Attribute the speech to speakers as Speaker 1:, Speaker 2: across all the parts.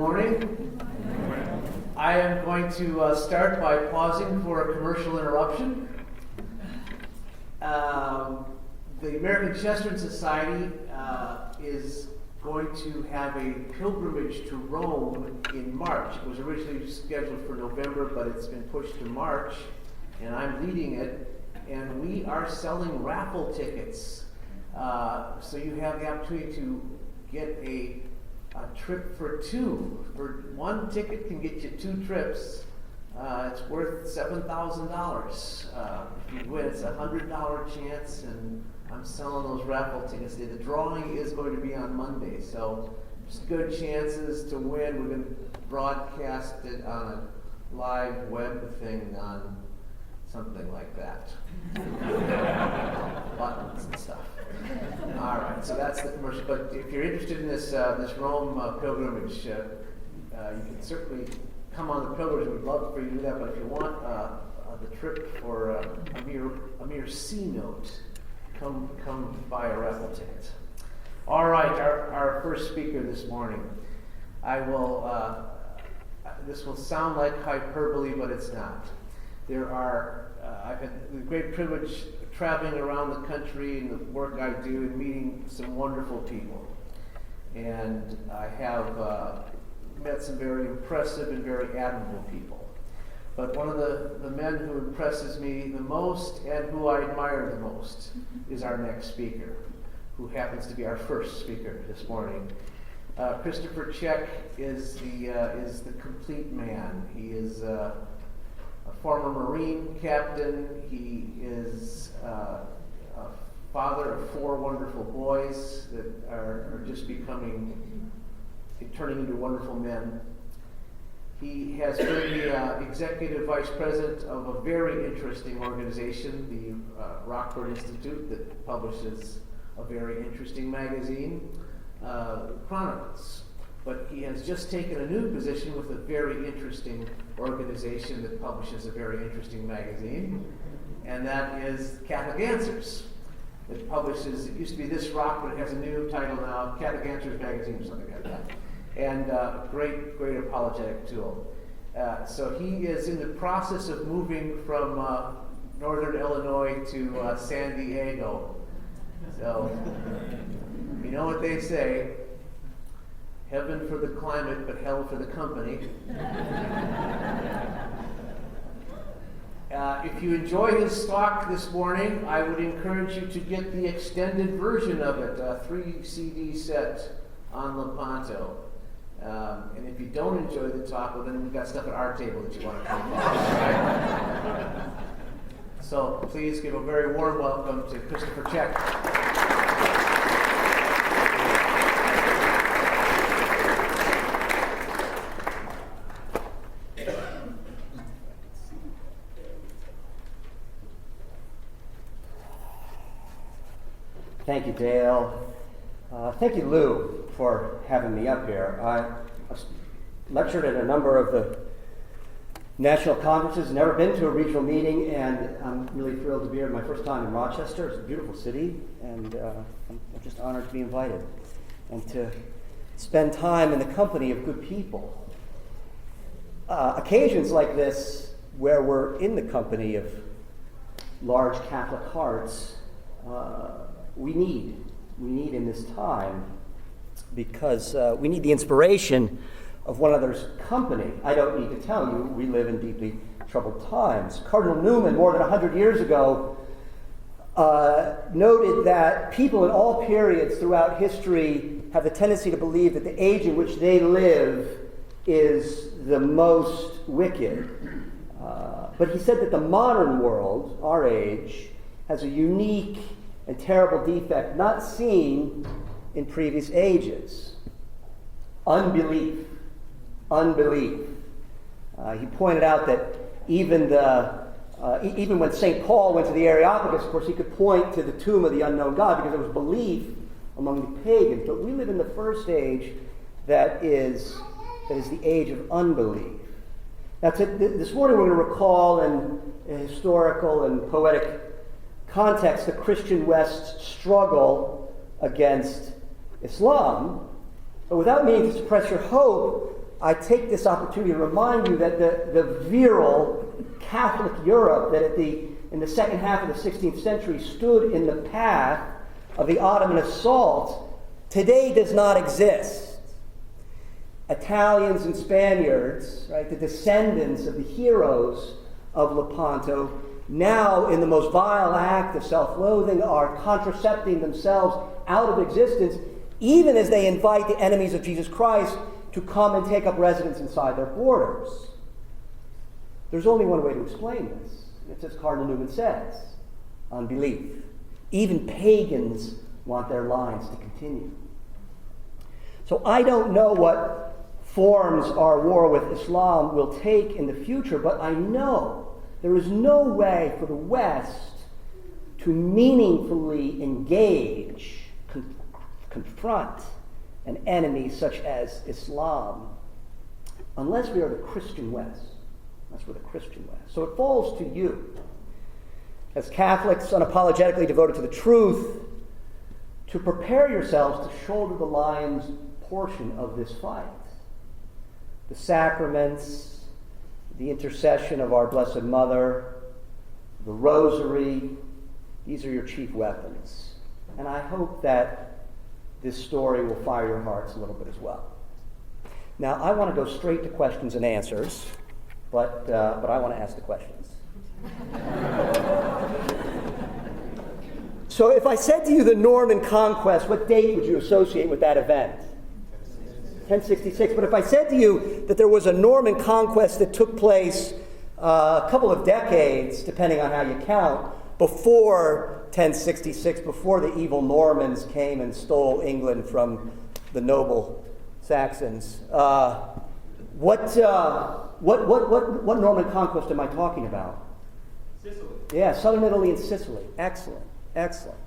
Speaker 1: morning. I am going to start by pausing for a commercial interruption. The American Chesterton Society is going to have a pilgrimage to Rome in March. It was originally scheduled for November, but it's been pushed to March, and I'm leading it. And we are selling raffle tickets. So you have the opportunity to get a trip for two. For one ticket can get you 2 trips. It's worth $7,000. If you win, it's a $100 chance, and I'm selling those raffle tickets. The drawing is going to be on Monday, so just good chances to win. We're going to broadcast it on a live web thing on something like that. Buttons and stuff. All right, so that's the commercial. But if you're interested in this Rome pilgrimage, you can certainly come on the pilgrimage. We'd love for you to do that. But if you want the trip for a mere C note, come buy a raffle ticket. All right, our first speaker this morning. I will. This will sound like hyperbole, but it's not. There are. I've had the great privilege of traveling around the country and the work I do and meeting some wonderful people. And I have met some very impressive and very admirable people. But one of the men who impresses me the most and who I admire the most is our next speaker, who happens to be our first speaker this morning. Christopher Check is the complete man. He is a former Marine captain. He is a father of 4 wonderful boys that are just turning into wonderful men. He has been the executive vice president of a very interesting organization, the Rockford Institute, that publishes a very interesting magazine, Chronicles. But he has just taken a new position with a very interesting organization that publishes a very interesting magazine, and that is Catholic Answers. It publishes, it used to be This Rock, but it has a new title now, Catholic Answers Magazine or something like that. And great apologetic tool. So he is in the process of moving from northern Illinois to San Diego. So, you know what they say, heaven for the climate, but hell for the company. If you enjoy his talk this morning, I would encourage you to get the extended version of it, a 3 CD set on Lepanto. And if you don't enjoy the talk, well, then we've got stuff at our table that you want to come by. So please give a very warm welcome to Christopher Check.
Speaker 2: Thank you, Dale. Thank you, Lou, for having me up here. I lectured at a number of the national conferences, never been to a regional meeting, and I'm really thrilled to be here. My first time in Rochester. It's a beautiful city, and I'm just honored to be invited and to spend time in the company of good people. Occasions like this, where we're in the company of large Catholic hearts, we need in this time, because we need the inspiration of one another's company. I don't need to tell you, we live in deeply troubled times. Cardinal Newman, more than 100 years ago, noted that people in all periods throughout history have the tendency to believe that the age in which they live is the most wicked. But he said that the modern world, our age, has a unique and terrible defect not seen in previous ages. Unbelief. He pointed out that even when St. Paul went to the Areopagus, of course, he could point to the tomb of the unknown God because there was belief among the pagans. But we live in the first age that is the age of unbelief. Now, this morning we're going to recall in a historical and poetic context the Christian West's struggle against Islam, but without meaning to suppress your hope, I take this opportunity to remind you that the virile Catholic Europe that in the second half of the 16th century stood in the path of the Ottoman assault today does not exist. Italians and Spaniards, right, the descendants of the heroes of Lepanto, now in the most vile act of self-loathing, are contracepting themselves out of existence, even as they invite the enemies of Jesus Christ to come and take up residence inside their borders. There's only one way to explain this. It's as Cardinal Newman says, unbelief. Even pagans want their lines to continue. So I don't know what forms our war with Islam will take in the future, but I know there is no way for the West to meaningfully engage, confront an enemy such as Islam unless we are the Christian West. Unless we're the Christian West. So it falls to you, as Catholics unapologetically devoted to the truth, to prepare yourselves to shoulder the lion's portion of this fight. The sacraments, the intercession of our Blessed Mother, the rosary, these are your chief weapons. And I hope that this story will fire your hearts a little bit as well. Now, I want to go straight to questions and answers, but I want to ask the questions. So if I said to you the Norman Conquest, what date would you associate with that event? 1066. But if I said to you that there was a Norman Conquest that took place a couple of decades, depending on how you count, before 1066, before the evil Normans came and stole England from the noble Saxons, what Norman Conquest am I talking about?
Speaker 3: Sicily.
Speaker 2: Yeah, southern Italy and Sicily. Excellent, excellent.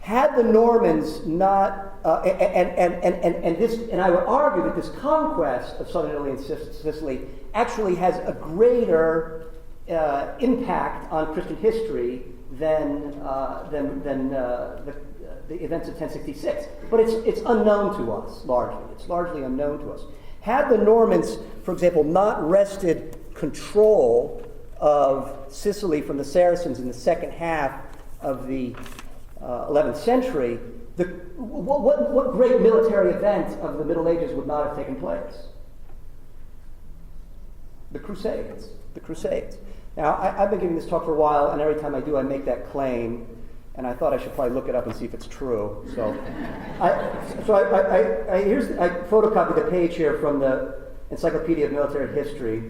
Speaker 2: Had the Normans not, and I would argue that this conquest of southern Italy and Sicily actually has a greater impact on Christian history than the events of 1066. But it's unknown to us largely. It's largely unknown to us. Had the Normans, for example, not wrested control of Sicily from the Saracens in the second half of the 11th century, what great military event of the Middle Ages would not have taken place? The Crusades. The Crusades. Now, I've been giving this talk for a while, and every time I do, I make that claim, and I thought I should probably look it up and see if it's true. So, I photocopied the page here from the Encyclopedia of Military History,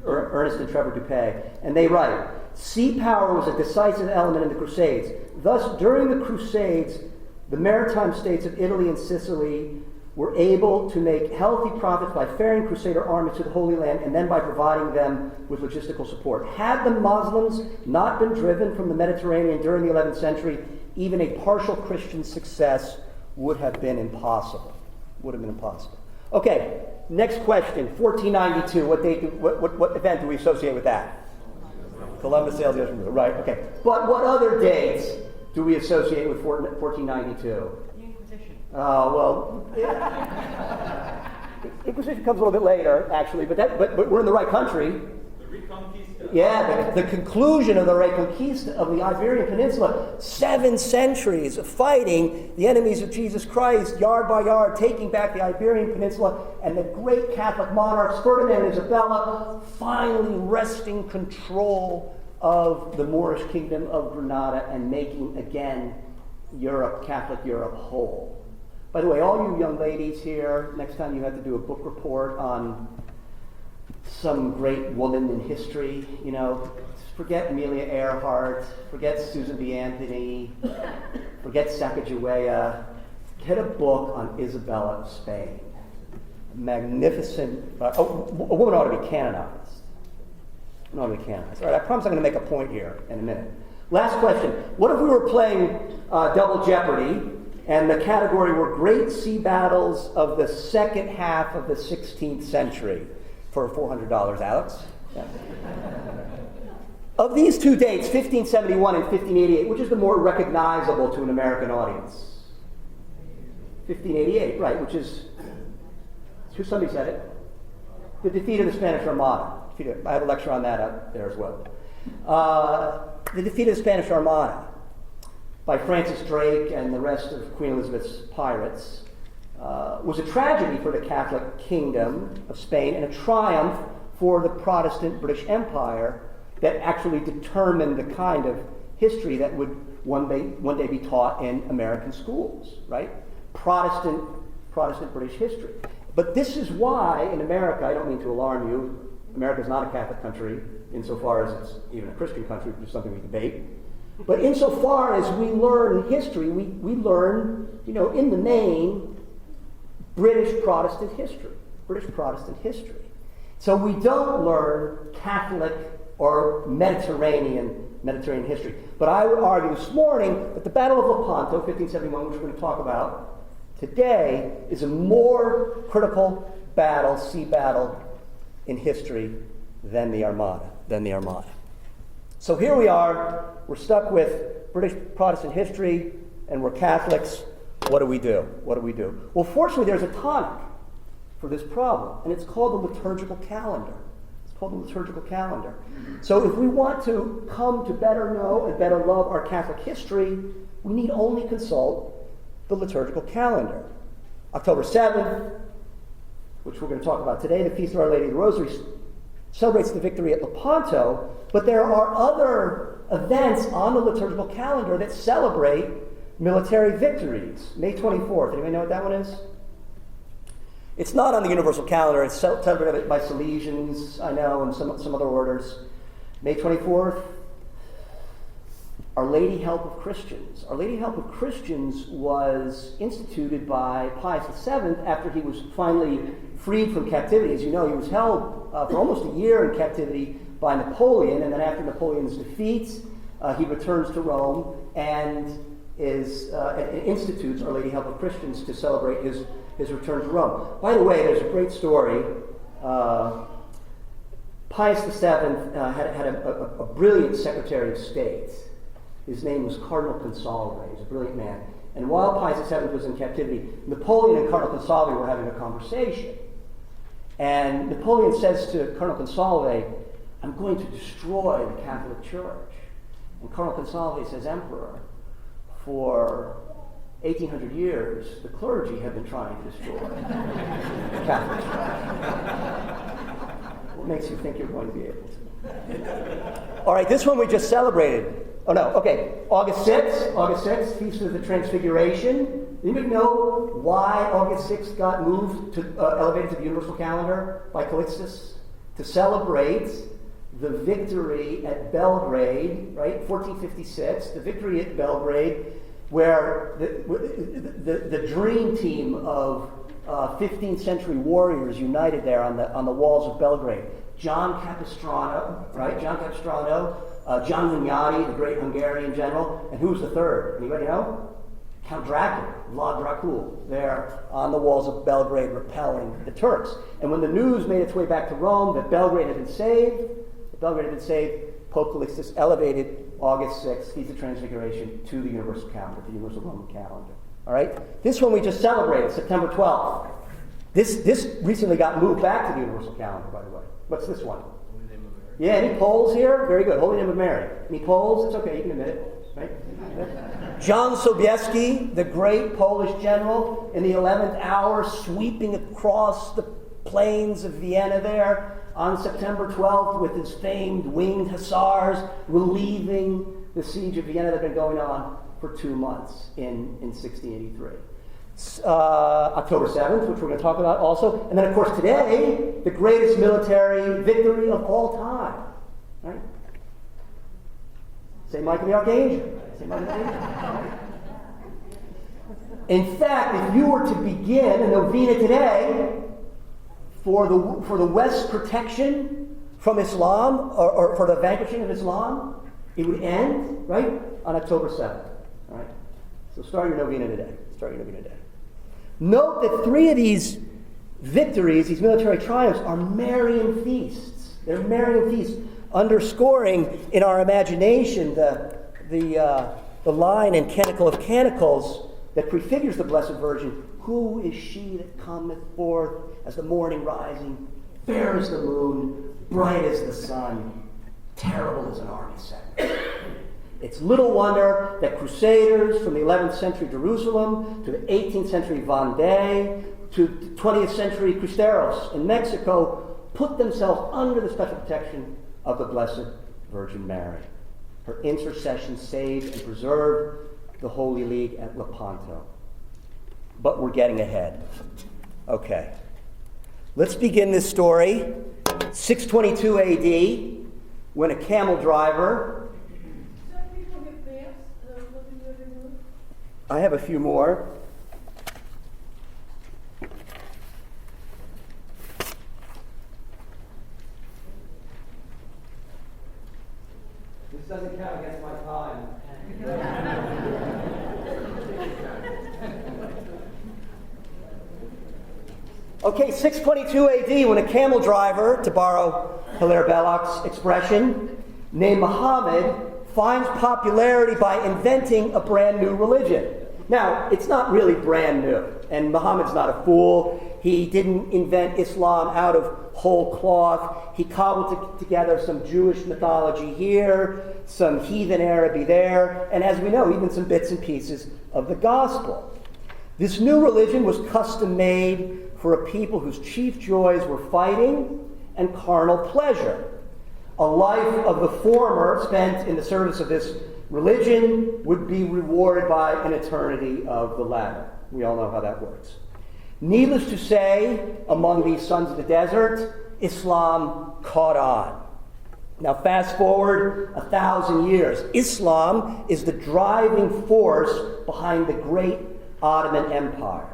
Speaker 2: Ernest and Trevor Dupay, and they write, sea power was a decisive element in the Crusades. Thus, during the Crusades, the maritime states of Italy and Sicily were able to make healthy profits by ferrying Crusader armies to the Holy Land and then by providing them with logistical support. Had the Muslims not been driven from the Mediterranean during the 11th century, even a partial Christian success would have been impossible. Would have been impossible. Okay, next question. 1492. What event do we associate with that? Columbus sailed the ocean blue. Right. Okay. But what other dates do we associate with 1492? Well, Inquisition comes a little bit later, actually, but we're in the right country.
Speaker 3: The Reconquista.
Speaker 2: Yeah, the conclusion of the Reconquista of the Iberian Peninsula. 7 centuries of fighting the enemies of Jesus Christ, yard by yard, taking back the Iberian Peninsula, and the great Catholic monarchs, Ferdinand and Isabella, finally wresting control of the Moorish kingdom of Granada and making again Europe, Catholic Europe, whole. By the way, all you young ladies here, next time you have to do a book report on some great woman in history, forget Amelia Earhart, forget Susan B. Anthony, forget Sacagawea. Get a book on Isabella of Spain. Magnificent. A woman ought to be canonized. All right, I promise I'm going to make a point here in a minute. Last question. What if we were playing Double Jeopardy, and the category were great sea battles of the second half of the 16th century for $400, Alex? Yeah. Of these two dates, 1571 and 1588, which is the more recognizable to an American audience? 1588, right, which is Somebody said it. The defeat of the Spanish Armada. I have a lecture on that up there as well. The defeat of the Spanish Armada by Francis Drake and the rest of Queen Elizabeth's pirates was a tragedy for the Catholic Kingdom of Spain and a triumph for the Protestant British Empire that actually determined the kind of history that would one day be taught in American schools, right? Protestant British history. But this is why in America, I don't mean to alarm you, America is not a Catholic country insofar as it's even a Christian country, which is something we debate. But insofar as we learn history, we learn, in the main, British Protestant history. So we don't learn Catholic or Mediterranean history. But I would argue this morning that the Battle of Lepanto, 1571, which we're going to talk about today, is a more critical sea battle in history than the Armada. So here we are, we're stuck with British Protestant history, and we're Catholics. What do we do? Well, fortunately, there's a tonic for this problem, and it's called the liturgical calendar. So if we want to come to better know and better love our Catholic history, we need only consult the liturgical calendar. October 7th, which we're going to talk about today, the Feast of Our Lady of the Rosary, celebrates the victory at Lepanto, but there are other events on the liturgical calendar that celebrate military victories. May 24th, anybody know what that one is? It's not on the universal calendar. It's celebrated by Salesians, I know, and some other orders. May 24th, Our Lady Help of Christians. Our Lady Help of Christians was instituted by Pius VII after he was finally freed from captivity. As you know, he was held for almost a year in captivity by Napoleon, and then after Napoleon's defeat, he returns to Rome and institutes Our Lady Help of Christians to celebrate his return to Rome. By the way, there's a great story. Pius VII had a brilliant Secretary of State. His name was Cardinal Consalvi. He was a brilliant man. And while Pius VII was in captivity, Napoleon and Cardinal Consalvi were having a conversation. And Napoleon says to Cardinal Consalvi, "I'm going to destroy the Catholic Church." And Cardinal Consalvi says, "Emperor, for 1,800 years, the clergy have been trying to destroy the Catholic Church. What makes you think you're going to be able to?" All right, this one we just celebrated. Oh no, okay. August 6th, Feast of the Transfiguration. Anybody know why August 6th got elevated to the universal calendar by Calixtus? To celebrate the victory at Belgrade, right? 1456, the victory at Belgrade, where the dream team of 15th century warriors united there on the walls of Belgrade. John Capistrano, right? John John Hunyadi, the great Hungarian general, and who's the third? Anybody know? Count Dracula, Vlad Dracul, there on the walls of Belgrade repelling the Turks. And when the news made its way back to Rome that Belgrade had been saved, Pope Calixtus elevated August 6th, Feast of Transfiguration, to the universal calendar, the universal Roman calendar. All right? This one we just celebrated, September 12th. This recently got moved back to the universal calendar, by the way. What's this one?
Speaker 3: Holy Name of Mary.
Speaker 2: Yeah, any polls here? Very good. Holy Name of Mary. Any polls? It's okay, you can admit it. Right? John Sobieski, the great Polish general, in the 11th hour, sweeping across the plains of Vienna there on September 12th with his famed winged hussars, relieving the siege of Vienna that had been going on for 2 months in 1683. October 7th, which we're going to talk about also. And then, of course, today, the greatest military victory of all time. Right? St. Michael the Archangel. In fact, if you were to begin a novena today for the West's protection from Islam, or for the vanquishing of Islam, it would end, right, on October 7th. All right? So start your novena today. Note that 3 of these victories, these military triumphs, are Marian feasts. They're Marian feasts, underscoring in our imagination the line in Canticle of Canticles, that prefigures the Blessed Virgin. Who is she that cometh forth as the morning rising, fair as the moon, bright as the sun, terrible as an army set? It's little wonder that crusaders from the 11th century Jerusalem to the 18th century Vendée to the 20th century Cristeros in Mexico put themselves under the special protection of the Blessed Virgin Mary. Her intercession saved and preserved the Holy League at Lepanto. But we're getting ahead. Okay. Let's begin this story. 622 AD, when a camel driver...
Speaker 4: Some people get baths. What do you ever do?
Speaker 2: I have a few more. This doesn't count against my time. Okay, 622 AD, when a camel driver, to borrow Hilaire Belloc's expression, named Muhammad, finds popularity by inventing a brand new religion. Now, it's not really brand new, and Muhammad's not a fool. He didn't invent Islam out of whole cloth. He cobbled together some Jewish mythology here, some heathen Araby there, and as we know, even some bits and pieces of the gospel. This new religion was custom-made for a people whose chief joys were fighting and carnal pleasure. A life of the former spent in the service of this religion would be rewarded by an eternity of the latter. We all know how that works. Needless to say, among these sons of the desert, Islam caught on. Now fast forward 1,000 years. Islam is the driving force behind the great Ottoman Empire.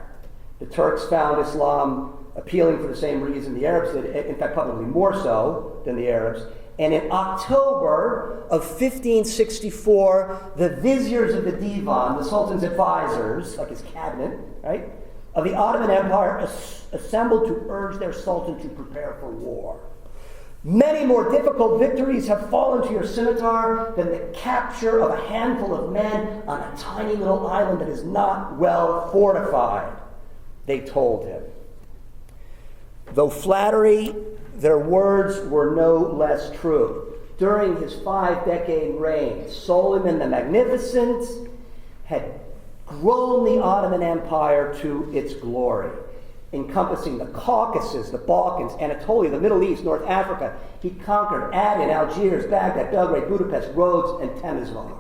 Speaker 2: The Turks found Islam appealing for the same reason the Arabs did, in fact probably more so than the Arabs. And in October of 1564, the viziers of the Divan, the Sultan's advisors, like his cabinet, right, of the Ottoman Empire assembled to urge their Sultan to prepare for war. Many more difficult victories have fallen to your scimitar than the capture of a handful of men on a tiny little island that is not well fortified, they told him. Though flattery, their words were no less true. During his 5-decade reign, Suleiman the Magnificent had grown the Ottoman Empire to its glory, encompassing the Caucasus, the Balkans, Anatolia, the Middle East, North Africa. He conquered Aden, Algiers, Baghdad, Belgrade, Budapest, Rhodes, and Temesvar.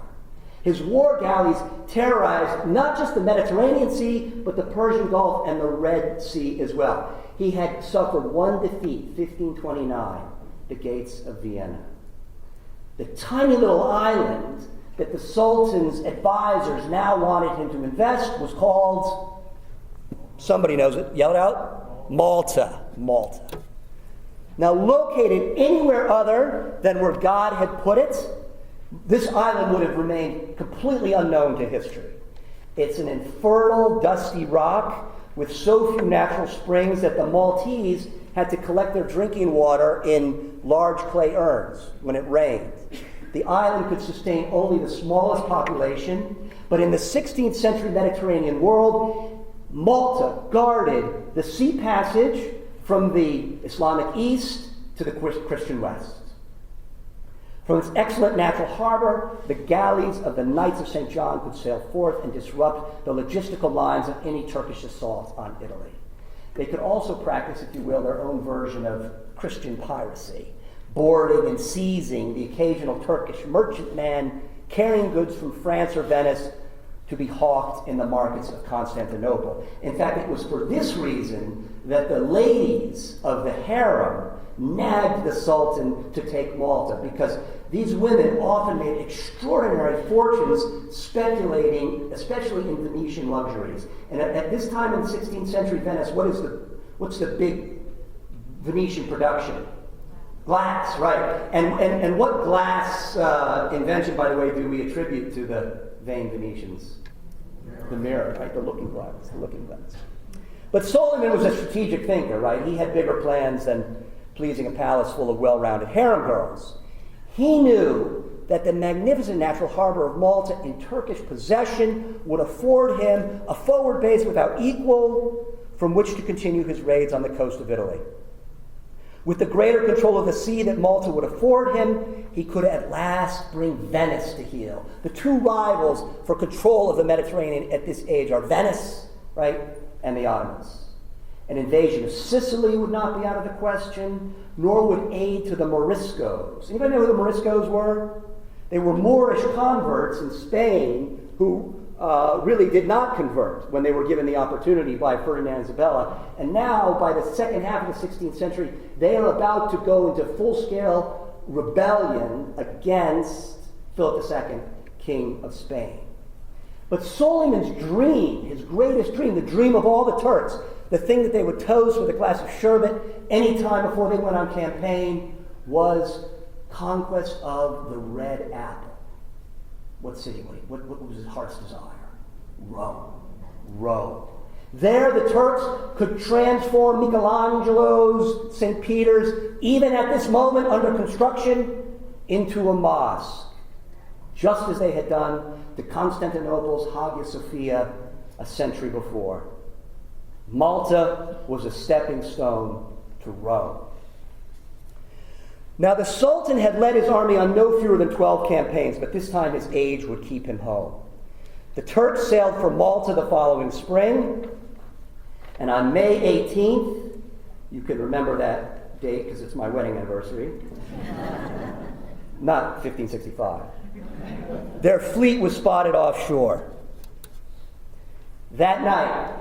Speaker 2: His war galleys terrorized not just the Mediterranean Sea, but the Persian Gulf and the Red Sea as well. He had suffered one defeat, 1529, the gates of Vienna. The tiny little island that the Sultan's advisors now wanted him to invest was called, somebody knows it, yell it out, Malta. Malta. Now located anywhere other than where God had put it, this island would have remained completely unknown to history. It's an infertile, dusty rock with so few natural springs that the Maltese had to collect their drinking water in large clay urns when it rained. The island could sustain only the smallest population, but in the 16th century Mediterranean world, Malta guarded the sea passage from the Islamic East to the Christian West. From its excellent natural harbor, the galleys of the Knights of St. John could sail forth and disrupt the logistical lines of any Turkish assault on Italy. They could also practice, if you will, their own version of Christian piracy, boarding and seizing the occasional Turkish merchantman carrying goods from France or Venice to be hawked in the markets of Constantinople. In fact, it was for this reason that the ladies of the harem nagged the Sultan to take Malta, because these women often made extraordinary fortunes speculating, especially in Venetian luxuries. And at this time in the 16th century Venice, what's the big Venetian production? Glass, right. And what glass invention, by the way, do we attribute to the vain Venetians? The mirror, right? The looking glass. But Suleiman was a strategic thinker, right? He had bigger plans than pleasing a palace full of well-rounded harem girls. He knew that the magnificent natural harbor of Malta in Turkish possession would afford him a forward base without equal from which to continue his raids on the coast of Italy. With the greater control of the sea that Malta would afford him, he could at last bring Venice to heel. The two rivals for control of the Mediterranean at this age are Venice, right, and the Ottomans. An invasion of Sicily would not be out of the question, nor would aid to the Moriscos. Anybody know who the Moriscos were? They were Moorish converts in Spain who really did not convert when they were given the opportunity by Ferdinand and Isabella. And now, by the second half of the 16th century, they are about to go into full-scale rebellion against Philip II, King of Spain. But Suleiman's dream, his greatest dream, the dream of all the Turks, the thing that they would toast with a glass of sherbet any time before they went on campaign, was conquest of the Red Apple. What city? What was his heart's desire? Rome. Rome. There the Turks could transform Michelangelo's St. Peter's, even at this moment under construction, into a mosque, just as they had done to Constantinople's Hagia Sophia a century before. Malta was a stepping stone to Rome. Now, the Sultan had led his army on no fewer than 12 campaigns, but this time his age would keep him home. The Turks sailed for Malta the following spring, and on May 18th, you can remember that date because it's my wedding anniversary, not 1565, their fleet was spotted offshore. That night,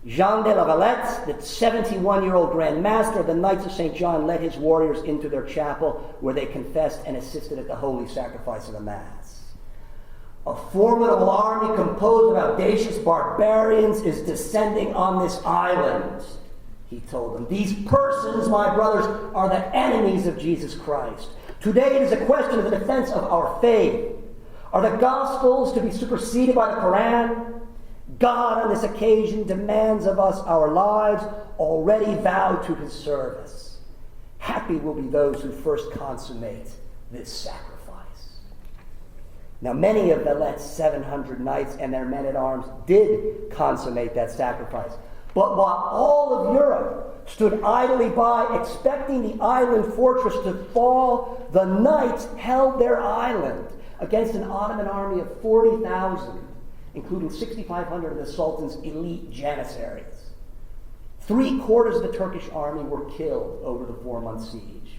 Speaker 2: Jean de la Valette, the 71-year-old Grand Master of the Knights of St. John, led his warriors into their chapel where they confessed and assisted at the holy sacrifice of the Mass. A formidable army composed of audacious barbarians is descending on this island, he told them. These persons, my brothers, are the enemies of Jesus Christ. Today it is a question of the defense of our faith. Are the Gospels to be superseded by the Quran? God on this occasion demands of us our lives already vowed to his service. Happy will be those who first consummate this sacrifice. Now, many of Valette's 700 knights and their men-at-arms did consummate that sacrifice. But while all of Europe stood idly by, expecting the island fortress to fall, the knights held their island against an Ottoman army of 40,000. Including 6,500 of the Sultan's elite janissaries. 3/4 of the Turkish army were killed over the 4-month siege.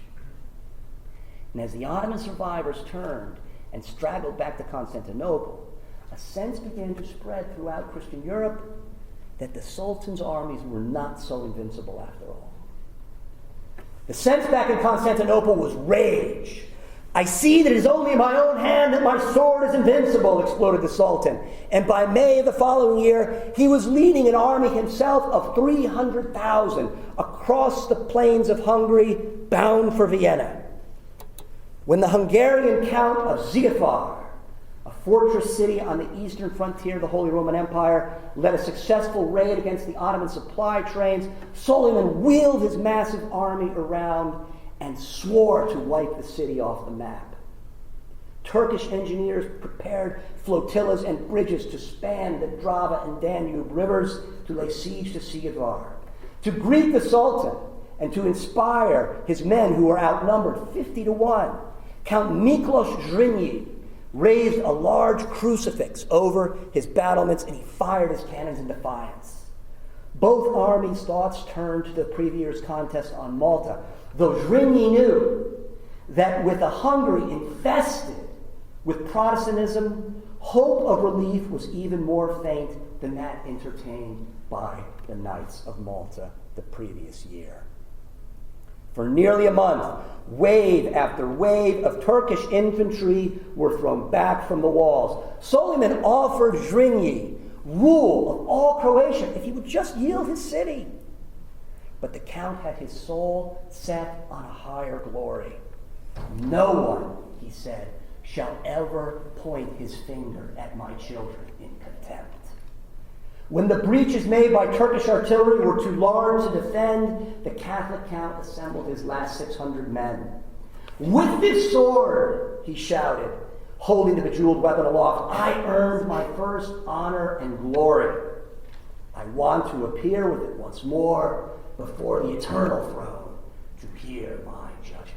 Speaker 2: And as the Ottoman survivors turned and straggled back to Constantinople, a sense began to spread throughout Christian Europe that the Sultan's armies were not so invincible after all. The sense back in Constantinople was rage. I see that it is only in my own hand that my sword is invincible, exploded the Sultan. And by May of the following year, he was leading an army himself of 300,000 across the plains of Hungary, bound for Vienna. When the Hungarian Count of Ziafar, a fortress city on the eastern frontier of the Holy Roman Empire, led a successful raid against the Ottoman supply trains, Suleiman wheeled his massive army around and swore to wipe the city off the map. Turkish engineers prepared flotillas and bridges to span the Drava and Danube rivers to lay siege to Ziafar. To greet the Sultan and to inspire his men who were outnumbered 50-1, Count Miklos Zrinyi raised a large crucifix over his battlements and he fired his cannons in defiance. Both armies' thoughts turned to the previous year's contest on Malta, though Zrinyi knew that with a Hungary infested with Protestantism, hope of relief was even more faint than that entertained by the Knights of Malta the previous year. For nearly a month, wave after wave of Turkish infantry were thrown back from the walls. Suleiman offered Zrinyi rule of all Croatia if he would just yield his city. But the Count had his soul set on a higher glory. No one, he said, shall ever point his finger at my children in contempt. When the breaches made by Turkish artillery were too large to defend, the Catholic Count assembled his last 600 men. "With this sword," he shouted, holding the bejeweled weapon aloft, "I earned my first honor and glory. I want to appear with it once more before the eternal throne to hear my judgment."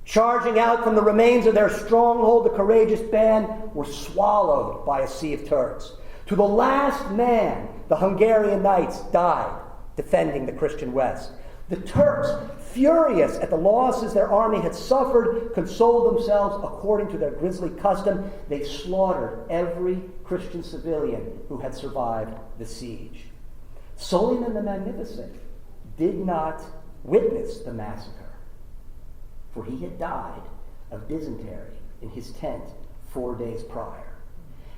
Speaker 2: Charging out from the remains of their stronghold, the courageous band were swallowed by a sea of Turks. To the last man, the Hungarian knights died defending the Christian West. The Turks, furious at the losses their army had suffered, consoled themselves according to their grisly custom. They slaughtered every Christian civilian who had survived the siege. Suleiman the Magnificent did not witness the massacre, for he had died of dysentery in his tent 4 days prior.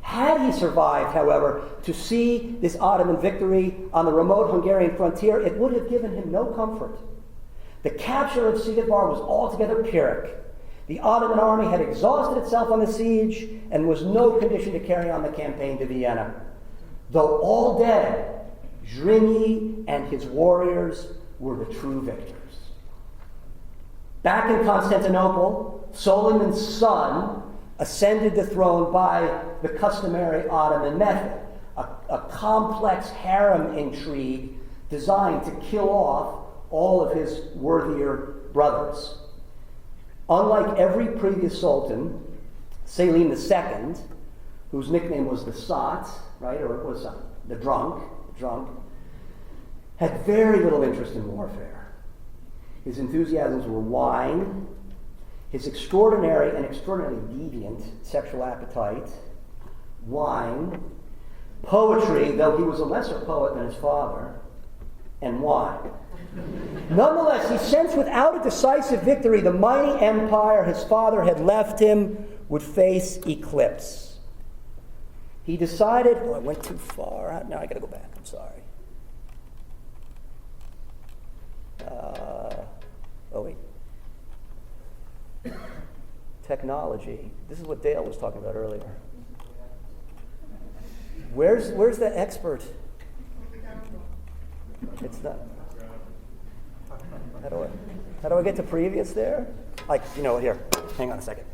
Speaker 2: Had he survived, however, to see this Ottoman victory on the remote Hungarian frontier, it would have given him no comfort. The capture of Szigetvar was altogether Pyrrhic. The Ottoman army had exhausted itself on the siege and was no condition to carry on the campaign to Vienna. Though all dead, Zrínyi and his warriors were the true victors. Back in Constantinople, Suleiman's son ascended the throne by the customary Ottoman method, a complex harem intrigue designed to kill off all of his worthier brothers. Unlike every previous sultan, Selim II, whose nickname was the Sot, right, or it was the drunk, had very little interest in warfare. His enthusiasms were wine, his extraordinary and extraordinarily deviant sexual appetite, wine, poetry, though he was a lesser poet than his father, and wine. Nonetheless, he sensed without a decisive victory the mighty empire his father had left him would face eclipse. He decided, I went too far. Now I got to go back. I'm sorry. Wait. Technology. This is what Dale was talking about earlier. Where's the expert? It's not. How do I get to previous there? Here. Hang on a second.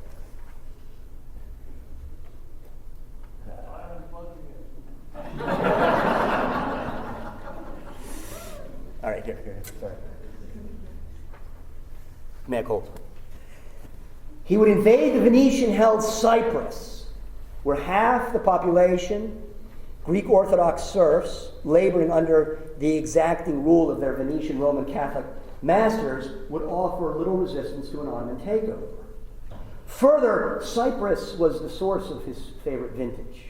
Speaker 2: All right, here. Sorry. Mea culpa. He would invade the Venetian-held Cyprus, where half the population, Greek Orthodox serfs, laboring under the exacting rule of their Venetian Roman Catholic masters, would offer little resistance to an Ottoman takeover. Further, Cyprus was the source of his favorite vintage.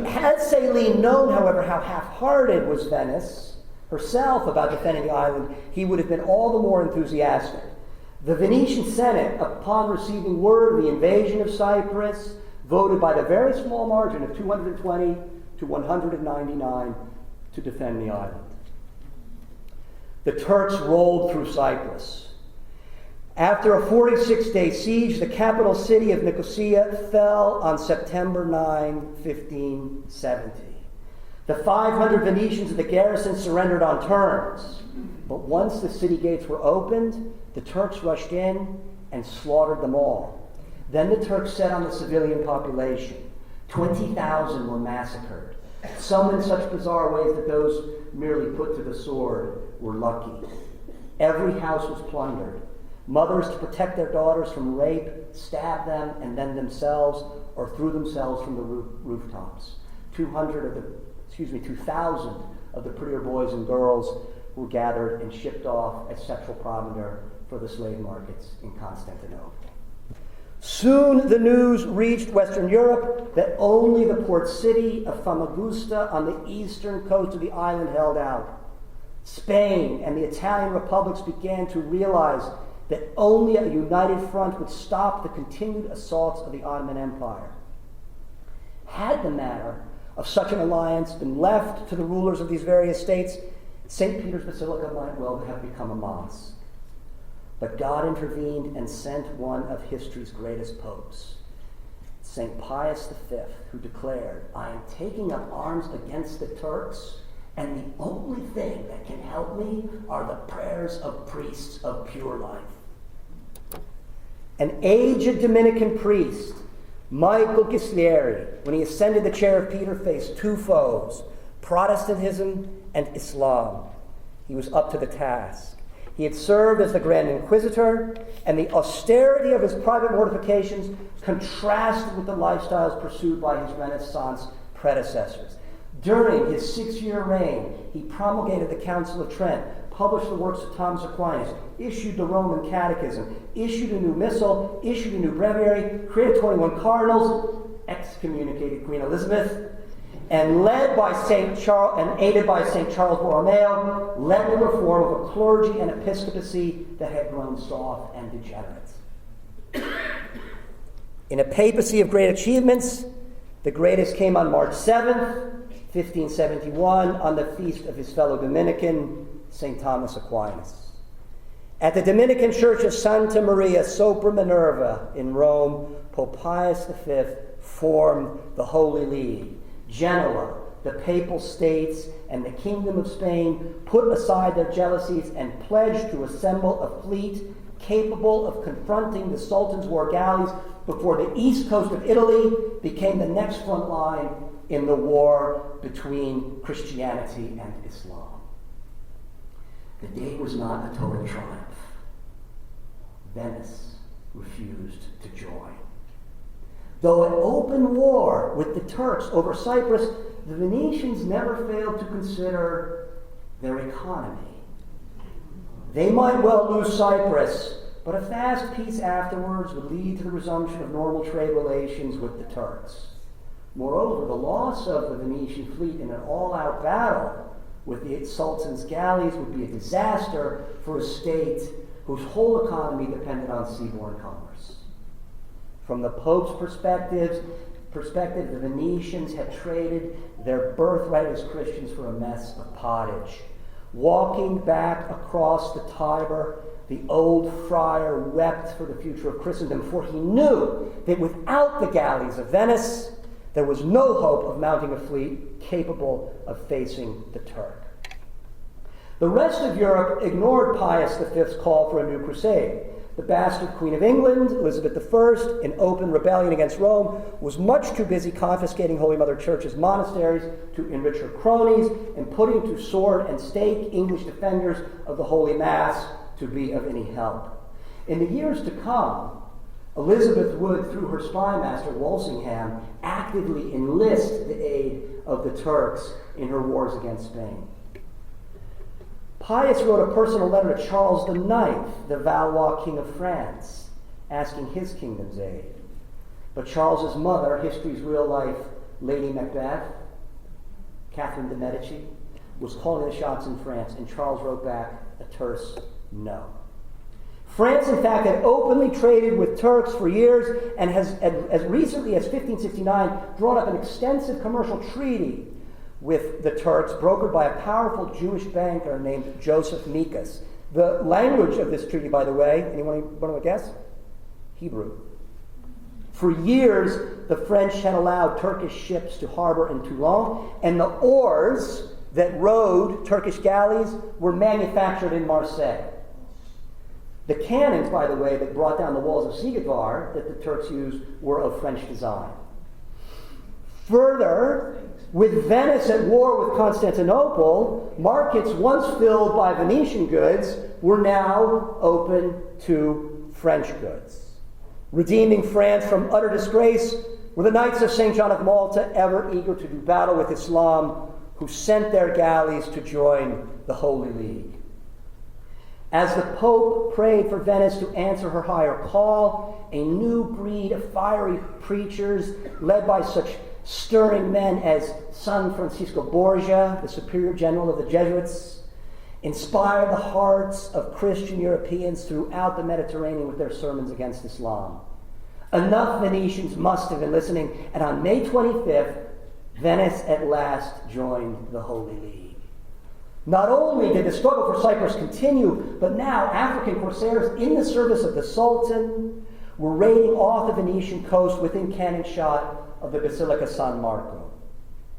Speaker 2: Had Selim known, however, how half-hearted was Venice herself about defending the island, he would have been all the more enthusiastic. The Venetian Senate, upon receiving word of the invasion of Cyprus, voted by the very small margin of 220 to 199 to defend the island. The Turks rolled through Cyprus. After a 46-day siege, the capital city of Nicosia fell on September 9, 1570. The 500 Venetians of the garrison surrendered on terms. But once the city gates were opened, the Turks rushed in and slaughtered them all. Then the Turks set on the civilian population. 20,000 were massacred, some in such bizarre ways that those merely put to the sword were lucky. Every house was plundered. Mothers, to protect their daughters from rape, stabbed them and then themselves or threw themselves from the rooftops. 2,000 of the prettier boys and girls were gathered and shipped off as sexual provender for the slave markets in Constantinople. Soon the news reached Western Europe that only the port city of Famagusta on the eastern coast of the island held out. Spain and the Italian republics began to realize that only a united front would stop the continued assaults of the Ottoman Empire. Had the matter of such an alliance been left to the rulers of these various states, St. Peter's Basilica might well have become a mosque. But God intervened and sent one of history's greatest popes, St. Pius V, who declared, "I am taking up arms against the Turks, and the only thing that can help me are the prayers of priests of pure life." An aged Dominican priest, Michael Ghislieri, when he ascended the chair of Peter, faced two foes, Protestantism and Islam. He was up to the task. He had served as the Grand Inquisitor, and the austerity of his private mortifications contrasted with the lifestyles pursued by his Renaissance predecessors. During his 6-year reign, he promulgated the Council of Trent, published the works of Thomas Aquinas, issued the Roman Catechism, issued a new missal, issued a new breviary, created 21 cardinals, excommunicated Queen Elizabeth, and led by St. Charles and aided by St. Charles Borromeo, led the reform of a clergy and episcopacy that had grown soft and degenerate. In a papacy of great achievements, the greatest came on March 7th, 1571, on the feast of his fellow Dominican, St. Thomas Aquinas. At the Dominican Church of Santa Maria sopra Minerva in Rome, Pope Pius V formed the Holy League. Genoa, the Papal States, and the Kingdom of Spain put aside their jealousies and pledged to assemble a fleet capable of confronting the Sultan's war galleys before the east coast of Italy became the next front line in the war between Christianity and Islam. The day was not a total triumph. Venice refused to join. Though at open war with the Turks over Cyprus, the Venetians never failed to consider their economy. They might well lose Cyprus, but a fast peace afterwards would lead to the resumption of normal trade relations with the Turks. Moreover, the loss of the Venetian fleet in an all-out battle with the Sultan's galleys would be a disaster for a state whose whole economy depended on seaborne commerce. From the Pope's perspective, the Venetians had traded their birthright as Christians for a mess of pottage. Walking back across the Tiber, the old friar wept for the future of Christendom, for he knew that without the galleys of Venice, there was no hope of mounting a fleet capable of facing the Turk. The rest of Europe ignored Pius V's call for a new crusade. The bastard Queen of England, Elizabeth I, in open rebellion against Rome, was much too busy confiscating Holy Mother Church's monasteries to enrich her cronies and putting to sword and stake English defenders of the Holy Mass to be of any help. In the years to come, Elizabeth would, through her spymaster Walsingham, actively enlist the aid of the Turks in her wars against Spain. Pius wrote a personal letter to Charles IX, the Valois King of France, asking his kingdom's aid. But Charles's mother, history's real-life Lady Macbeth, Catherine de' Medici, was calling the shots in France, and Charles wrote back a terse no. France, in fact, had openly traded with Turks for years and has, as recently as 1569, drawn up an extensive commercial treaty with the Turks, brokered by a powerful Jewish banker named Joseph Mikas. The language of this treaty, by the way, anyone want to guess? Hebrew. For years, the French had allowed Turkish ships to harbor in Toulon, and the oars that rowed Turkish galleys were manufactured in Marseille. The cannons, by the way, that brought down the walls of Siegedvar that the Turks used were of French design. Further, with Venice at war with Constantinople, markets once filled by Venetian goods were now open to French goods. Redeeming France from utter disgrace were the Knights of St. John of Malta, ever eager to do battle with Islam, who sent their galleys to join the Holy League. As the Pope prayed for Venice to answer her higher call, a new breed of fiery preachers, led by such stirring men as San Francisco Borgia, the superior general of the Jesuits, inspired the hearts of Christian Europeans throughout the Mediterranean with their sermons against Islam. Enough Venetians must have been listening, and on May 25th, Venice at last joined the Holy League. Not only did the struggle for Cyprus continue, but now African corsairs in the service of the Sultan were raiding off the Venetian coast within cannon shot of the Basilica San Marco.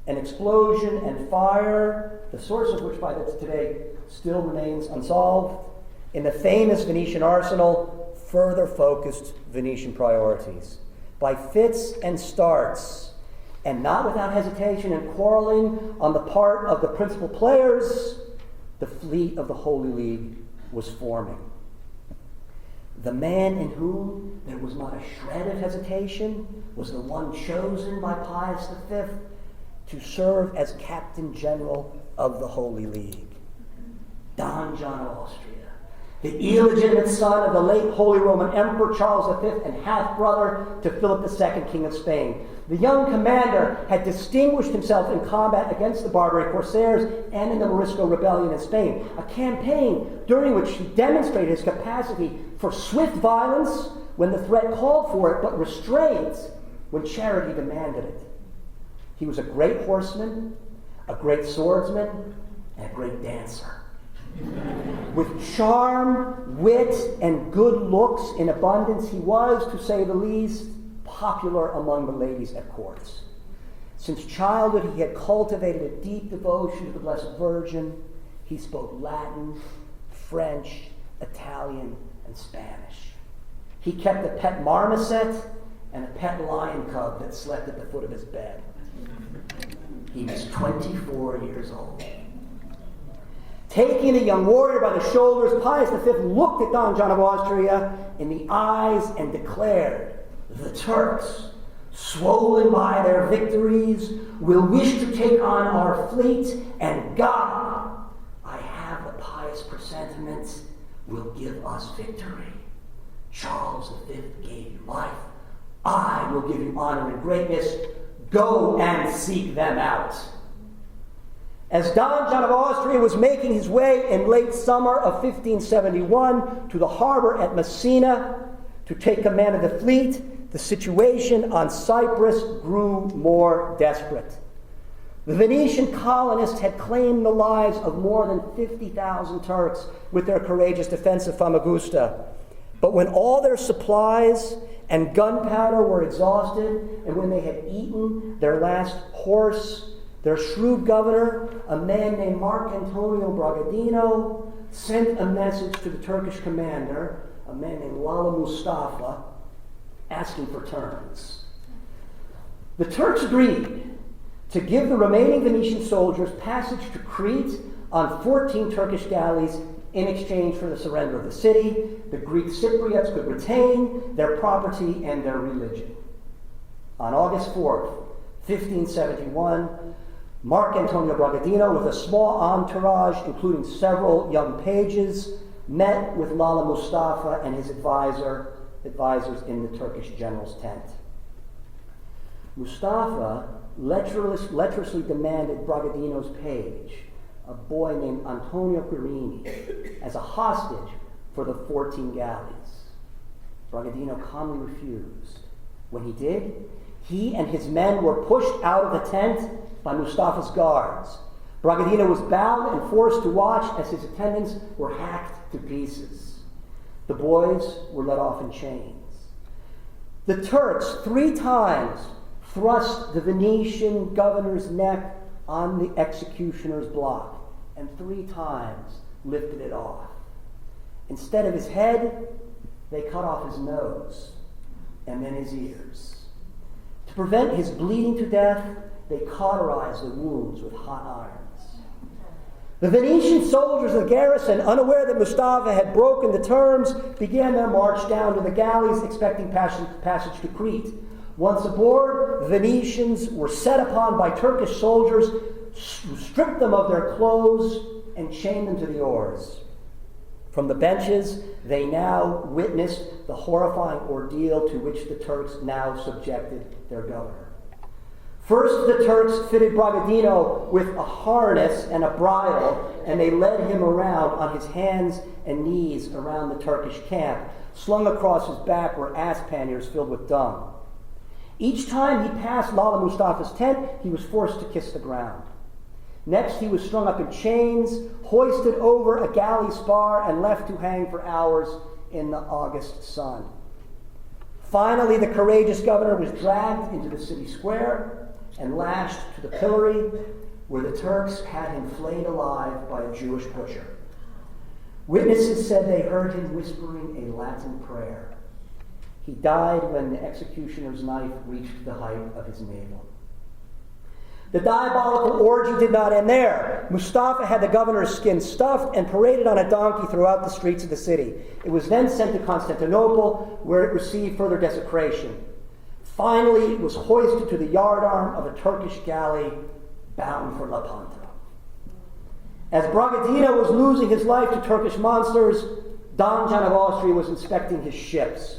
Speaker 2: An explosion and fire, the source of which by today still remains unsolved, in the famous Venetian arsenal further focused Venetian priorities. By fits and starts, and not without hesitation and quarreling on the part of the principal players, the fleet of the Holy League was forming. The man in whom there was not a shred of hesitation was the one chosen by Pius V to serve as Captain General of the Holy League. Don John of Austria, the illegitimate son of the late Holy Roman Emperor Charles V and half-brother to Philip II, King of Spain. The young commander had distinguished himself in combat against the Barbary Corsairs and in the Morisco Rebellion in Spain, a campaign during which he demonstrated his capacity for swift violence when the threat called for it, but restraint when charity demanded it. He was a great horseman, a great swordsman, and a great dancer. With charm, wit, and good looks in abundance, he was, to say the least, popular among the ladies at courts. Since childhood, he had cultivated a deep devotion to the Blessed Virgin. He spoke Latin, French, Italian, and Spanish. He kept a pet marmoset and a pet lion cub that slept at the foot of his bed. He was 24 years old. Taking the young warrior by the shoulders, Pius V looked at Don John of Austria in the eyes and declared, "The Turks, swollen by their victories, will wish to take on our fleet, and God, I have the pious presentiment, will give us victory. Charles V gave you life. I will give you honor and greatness. Go and seek them out." As Don John of Austria was making his way in late summer of 1571 to the harbor at Messina to take command of the fleet, the situation on Cyprus grew more desperate. The Venetian colonists had claimed the lives of more than 50,000 Turks with their courageous defense of Famagusta. But when all their supplies and gunpowder were exhausted, and when they had eaten their last horse, their shrewd governor, a man named Mark Antonio Bragadino, sent a message to the Turkish commander, a man named Lala Mustafa, asking for terms. The Turks agreed to give the remaining Venetian soldiers passage to Crete on 14 Turkish galleys in exchange for the surrender of the city. The Greek Cypriots could retain their property and their religion. On August 4th, 1571, Mark Antonio Bragadino, with a small entourage, including several young pages, met with Lala Mustafa and his advisors in the Turkish general's tent. Mustafa lecherously demanded Bragadino's page, a boy named Antonio Quirini, as a hostage for the 14 galleys. Bragadino calmly refused. When he did, he and his men were pushed out of the tent by Mustafa's guards. Bragadino was bound and forced to watch as his attendants were hacked to pieces. The boys were let off in chains. The Turks 3 times thrust the Venetian governor's neck on the executioner's block, and 3 times lifted it off. Instead of his head, they cut off his nose and then his ears. To prevent his bleeding to death, they cauterized the wounds with hot irons. The Venetian soldiers of the garrison, unaware that Mustafa had broken the terms, began their march down to the galleys, expecting passage to Crete. Once aboard, the Venetians were set upon by Turkish soldiers, who stripped them of their clothes and chained them to the oars. From the benches, they now witnessed the horrifying ordeal to which the Turks now subjected their governor. First, the Turks fitted Bragadino with a harness and a bridle, and they led him around on his hands and knees around the Turkish camp. Slung across his back were ass panniers filled with dung. Each time he passed Lala Mustafa's tent, he was forced to kiss the ground. Next, he was strung up in chains, hoisted over a galley spar, and left to hang for hours in the August sun. Finally, the courageous governor was dragged into the city square and lashed to the pillory, where the Turks had him flayed alive by a Jewish butcher. Witnesses said they heard him whispering a Latin prayer. He died when the executioner's knife reached the height of his navel. The diabolical orgy did not end there. Mustafa had the governor's skin stuffed and paraded on a donkey throughout the streets of the city. It was then sent to Constantinople, where it received further desecration. Finally, it was hoisted to the yardarm of a Turkish galley bound for Lepanto. As Bragadino was losing his life to Turkish monsters, Don John of Austria was inspecting his ships.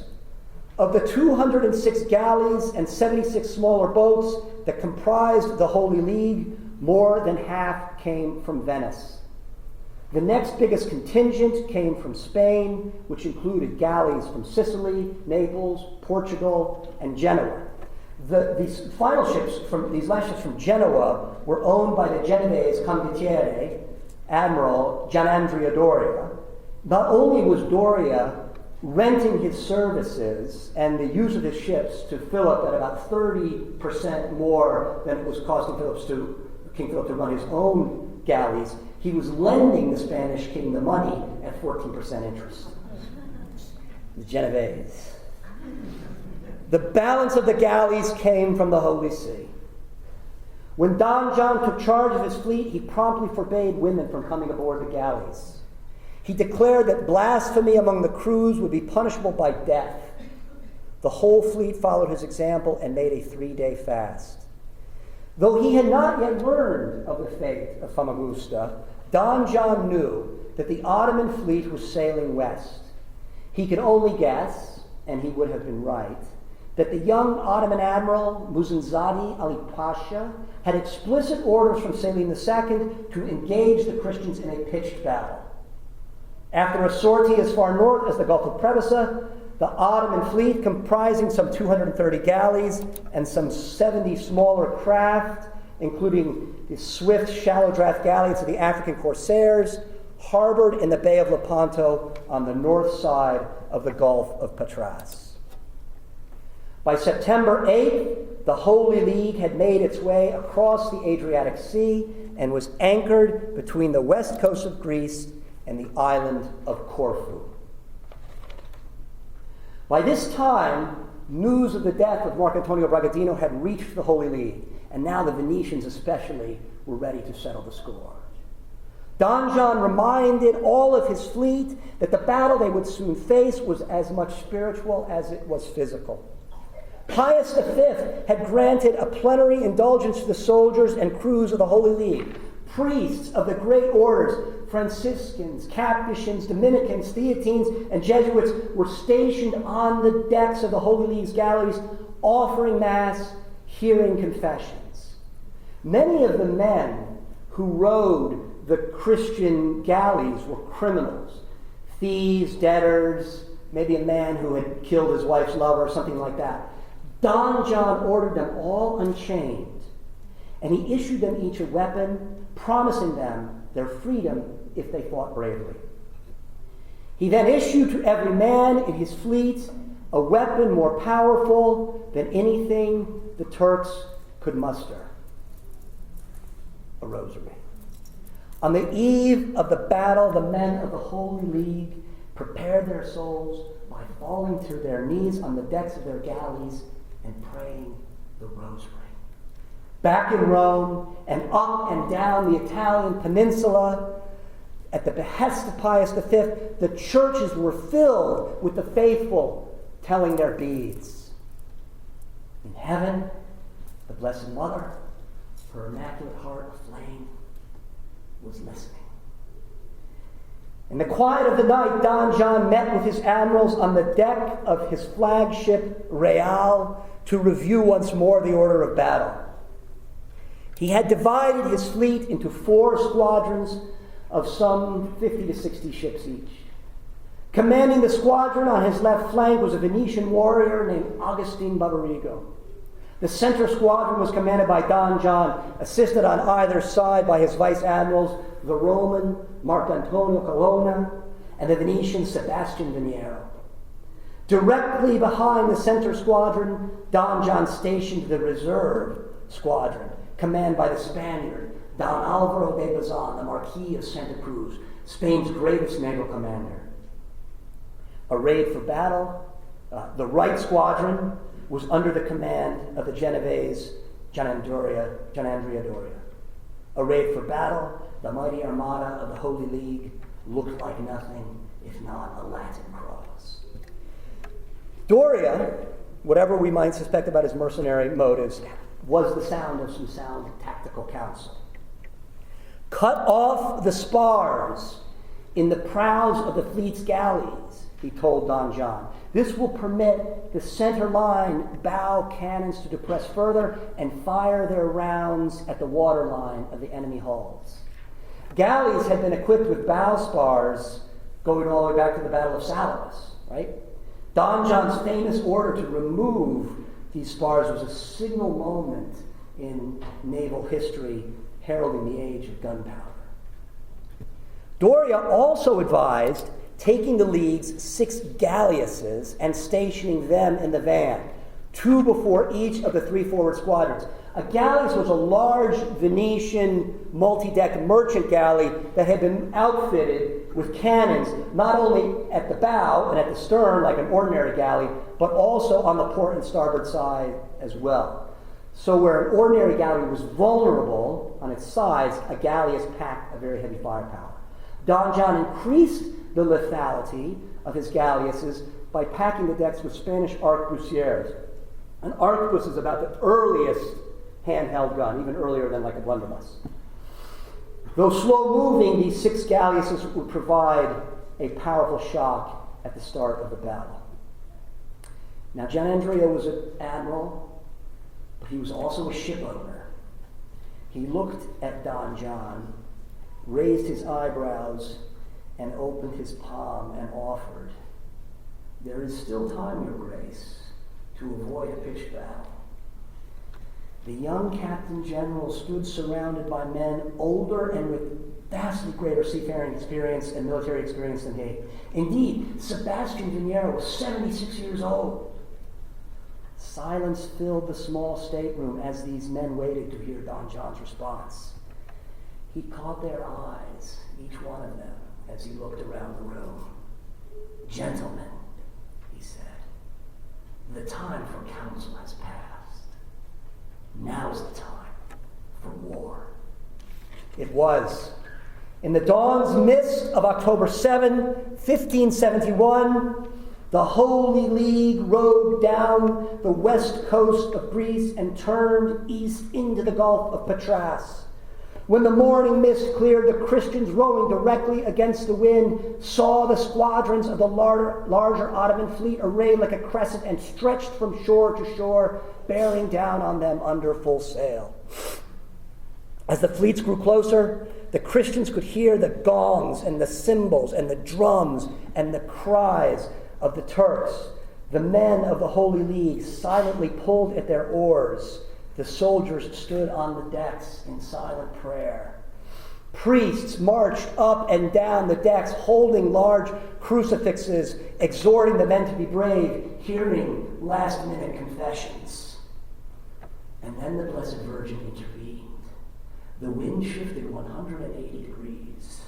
Speaker 2: Of the 206 galleys and 76 smaller boats that comprised the Holy League, more than half came from Venice. The next biggest contingent came from Spain, which included galleys from Sicily, Naples, Portugal, and Genoa. These last ships from Genoa were owned by the Genovese condottiere, Admiral Gianandrea Doria. Not only was Doria renting his services and the use of his ships to Philip at about 30% more than it was costing King Philip to run his own galleys, he was lending the Spanish king the money at 14% interest. The Genovese. The balance of the galleys came from the Holy See. When Don John took charge of his fleet, he promptly forbade women from coming aboard the galleys. He declared that blasphemy among the crews would be punishable by death. The whole fleet followed his example and made a 3-day fast. Though he had not yet learned of the fate of Famagusta, Don John knew that the Ottoman fleet was sailing west. He could only guess, and he would have been right, that the young Ottoman admiral Muzanzade Ali Pasha had explicit orders from Selim II to engage the Christians in a pitched battle. After a sortie as far north as the Gulf of Preveza, the Ottoman fleet, comprising some 230 galleys and some 70 smaller craft, including the swift shallow draft galleys of the African corsairs, harbored in the Bay of Lepanto on the north side of the Gulf of Patras. By September 8th, the Holy League had made its way across the Adriatic Sea and was anchored between the west coast of Greece and the island of Corfu. By this time, news of the death of Marcantonio Bragadino had reached the Holy League, and now the Venetians especially were ready to settle the score. Don John reminded all of his fleet that the battle they would soon face was as much spiritual as it was physical. Pius V had granted a plenary indulgence to the soldiers and crews of the Holy League. Priests of the great orders, Franciscans, Capuchins, Dominicans, Theatines, and Jesuits, were stationed on the decks of the Holy League's galleys, offering Mass, hearing confessions. Many of the men who rowed the Christian galleys were criminals, thieves, debtors, maybe a man who had killed his wife's lover, something like that. Don John ordered them all unchained, and he issued them each a weapon, promising them their freedom if they fought bravely. He then issued to every man in his fleet a weapon more powerful than anything the Turks could muster: a rosary. On the eve of the battle, the men of the Holy League prepared their souls by falling to their knees on the decks of their galleys and praying the rosary. Back in Rome and up and down the Italian peninsula, at the behest of Pius V, the churches were filled with the faithful telling their beads. In heaven, the Blessed Mother, her immaculate heart aflame, was listening. In the quiet of the night, Don John met with his admirals on the deck of his flagship Real to review once more the order of battle. He had divided his fleet into 4 squadrons of some 50 to 60 ships each. Commanding the squadron on his left flank was a Venetian warrior named Agustin Barbarigo. The center squadron was commanded by Don John, assisted on either side by his vice admirals, the Roman Marcantonio Colonna and the Venetian Sebastian Veniero. Directly behind the center squadron, Don John stationed the reserve squadron, commanded by the Spaniard, Don Alvaro de Bazan, the Marquis of Santa Cruz, Spain's greatest naval commander. Arrayed for battle, the right squadron was under the command of the Genovese Gianandrea Doria. Arrayed for battle, the mighty armada of the Holy League looked like nothing if not a Latin cross. Doria, whatever we might suspect about his mercenary motives, was the sound of some sound tactical counsel. Cut off the spars in the prows of the fleet's galleys, he told Don John. This will permit the center line bow cannons to depress further and fire their rounds at the waterline of the enemy hulls. Galleys had been equipped with bow spars going all the way back to the Battle of Salamis, right? Don John's famous order to remove these spars was a signal moment in naval history, heralding the age of gunpowder. Doria also advised taking the league's 6 galleasses and stationing them in the van, 2 before each of the 3 forward squadrons. A galleass was a large Venetian multi-deck merchant galley that had been outfitted with cannons, not only at the bow and at the stern like an ordinary galley, but also on the port and starboard side as well. So where an ordinary galley was vulnerable on its sides, a galleass packed a very heavy firepower. Don John increased the lethality of his galleasses by packing the decks with Spanish arquebusiers. An arquebus is about the earliest handheld gun, even earlier than like a blunderbuss. Though slow-moving, these 6 galleasses would provide a powerful shock at the start of the battle. Now, Gianandrea was an admiral, but he was also a ship owner. He looked at Don John, raised his eyebrows, and opened his palm and offered, "There is still time, Your Grace, to avoid a pitched battle." The young Captain General stood surrounded by men older and with vastly greater seafaring experience and military experience than he. Indeed, Sebastian Viniero was 76 years old. Silence filled the small stateroom as these men waited to hear Don John's response. He caught their eyes, each one of them, as he looked around the room. "Gentlemen," he said, "the time for counsel has passed. Now's the time for war." It was. In the dawn's mist of October 7, 1571, the Holy League rode down the west coast of Greece and turned east into the Gulf of Patras. When the morning mist cleared, the Christians, rowing directly against the wind, saw the squadrons of the larger Ottoman fleet arrayed like a crescent and stretched from shore to shore, bearing down on them under full sail. As the fleets grew closer, the Christians could hear the gongs and the cymbals and the drums and the cries of the Turks. The men of the Holy League silently pulled at their oars. The soldiers stood on the decks in silent prayer. Priests marched up and down the decks holding large crucifixes, exhorting the men to be brave, hearing last-minute confessions. And then the Blessed Virgin intervened. The wind shifted 180 degrees.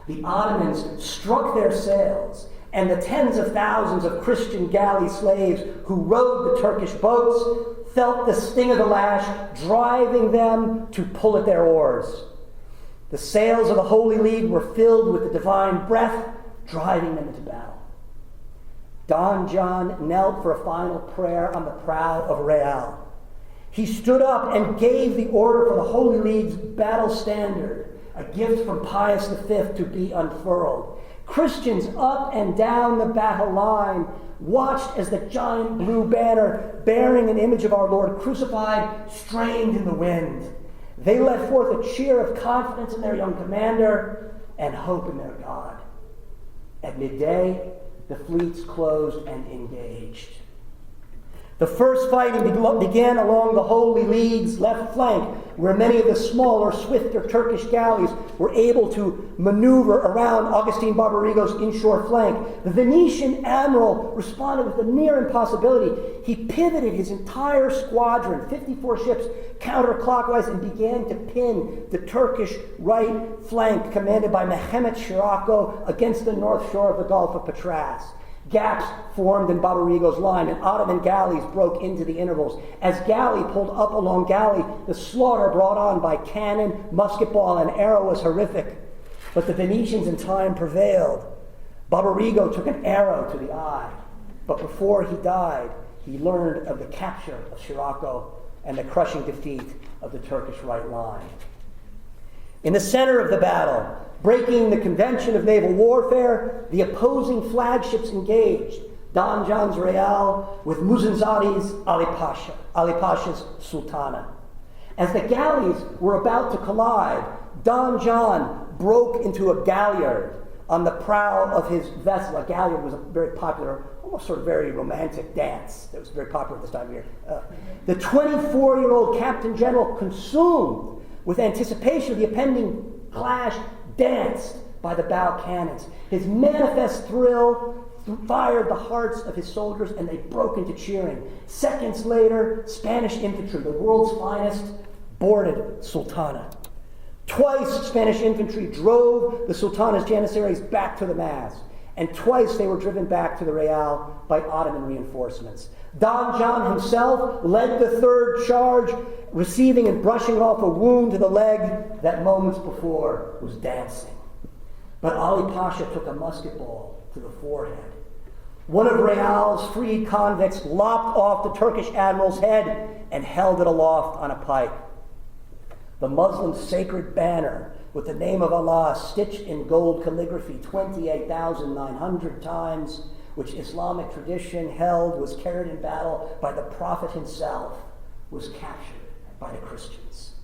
Speaker 2: The Ottomans struck their sails, and the tens of thousands of Christian galley slaves who rowed the Turkish boats felt the sting of the lash driving them to pull at their oars. The sails of the Holy League were filled with the divine breath, driving them into battle. Don John knelt for a final prayer on the prow of Real. He stood up and gave the order for the Holy League's battle standard, a gift from Pius V, to be unfurled. Christians up and down the battle line watched as the giant blue banner bearing an image of our Lord crucified strained in the wind. They let forth a cheer of confidence in their young commander and hope in their God. At midday, the fleets closed and engaged. The first fighting began along the Holy League's left flank, where many of the smaller, swifter Turkish galleys were able to maneuver around Agustin Barbarigo's inshore flank, the Venetian admiral responded with a near impossibility. He pivoted his entire squadron, 54 ships, counterclockwise and began to pin the Turkish right flank commanded by Mehmet Shirako against the north shore of the Gulf of Patras. Gaps formed in Barbarigo's line, and Ottoman galleys broke into the intervals. As galley pulled up along galley, the slaughter brought on by cannon, musket ball, and arrow was horrific. But the Venetians in time prevailed. Barbarigo took an arrow to the eye, but before he died, he learned of the capture of Shirako and the crushing defeat of the Turkish right line. In the center of the battle, breaking the convention of naval warfare, the opposing flagships engaged. Don John's Real with Muzanzadi's Ali Pasha's Sultana. As the galleys were about to collide, Don John broke into a galliard on the prow of his vessel. A galliard was a very popular, almost sort of very romantic dance that was very popular at this time of year. The 24-year-old Captain General, consumed with anticipation of the impending clash, danced by the bow cannons. His manifest thrill fired the hearts of his soldiers, and they broke into cheering. Seconds later, Spanish infantry, the world's finest, boarded Sultana. Twice, Spanish infantry drove the Sultana's Janissaries back to the mast, and twice they were driven back to the Real by Ottoman reinforcements. Don John himself led the third charge, receiving and brushing off a wound to the leg that moments before was dancing. But Ali Pasha took a musket ball to the forehead. One of Real's freed convicts lopped off the Turkish admiral's head and held it aloft on a pike. The Muslim sacred banner with the name of Allah stitched in gold calligraphy 28,900 times, which Islamic tradition held was carried in battle by the Prophet himself, was captured by the Christians.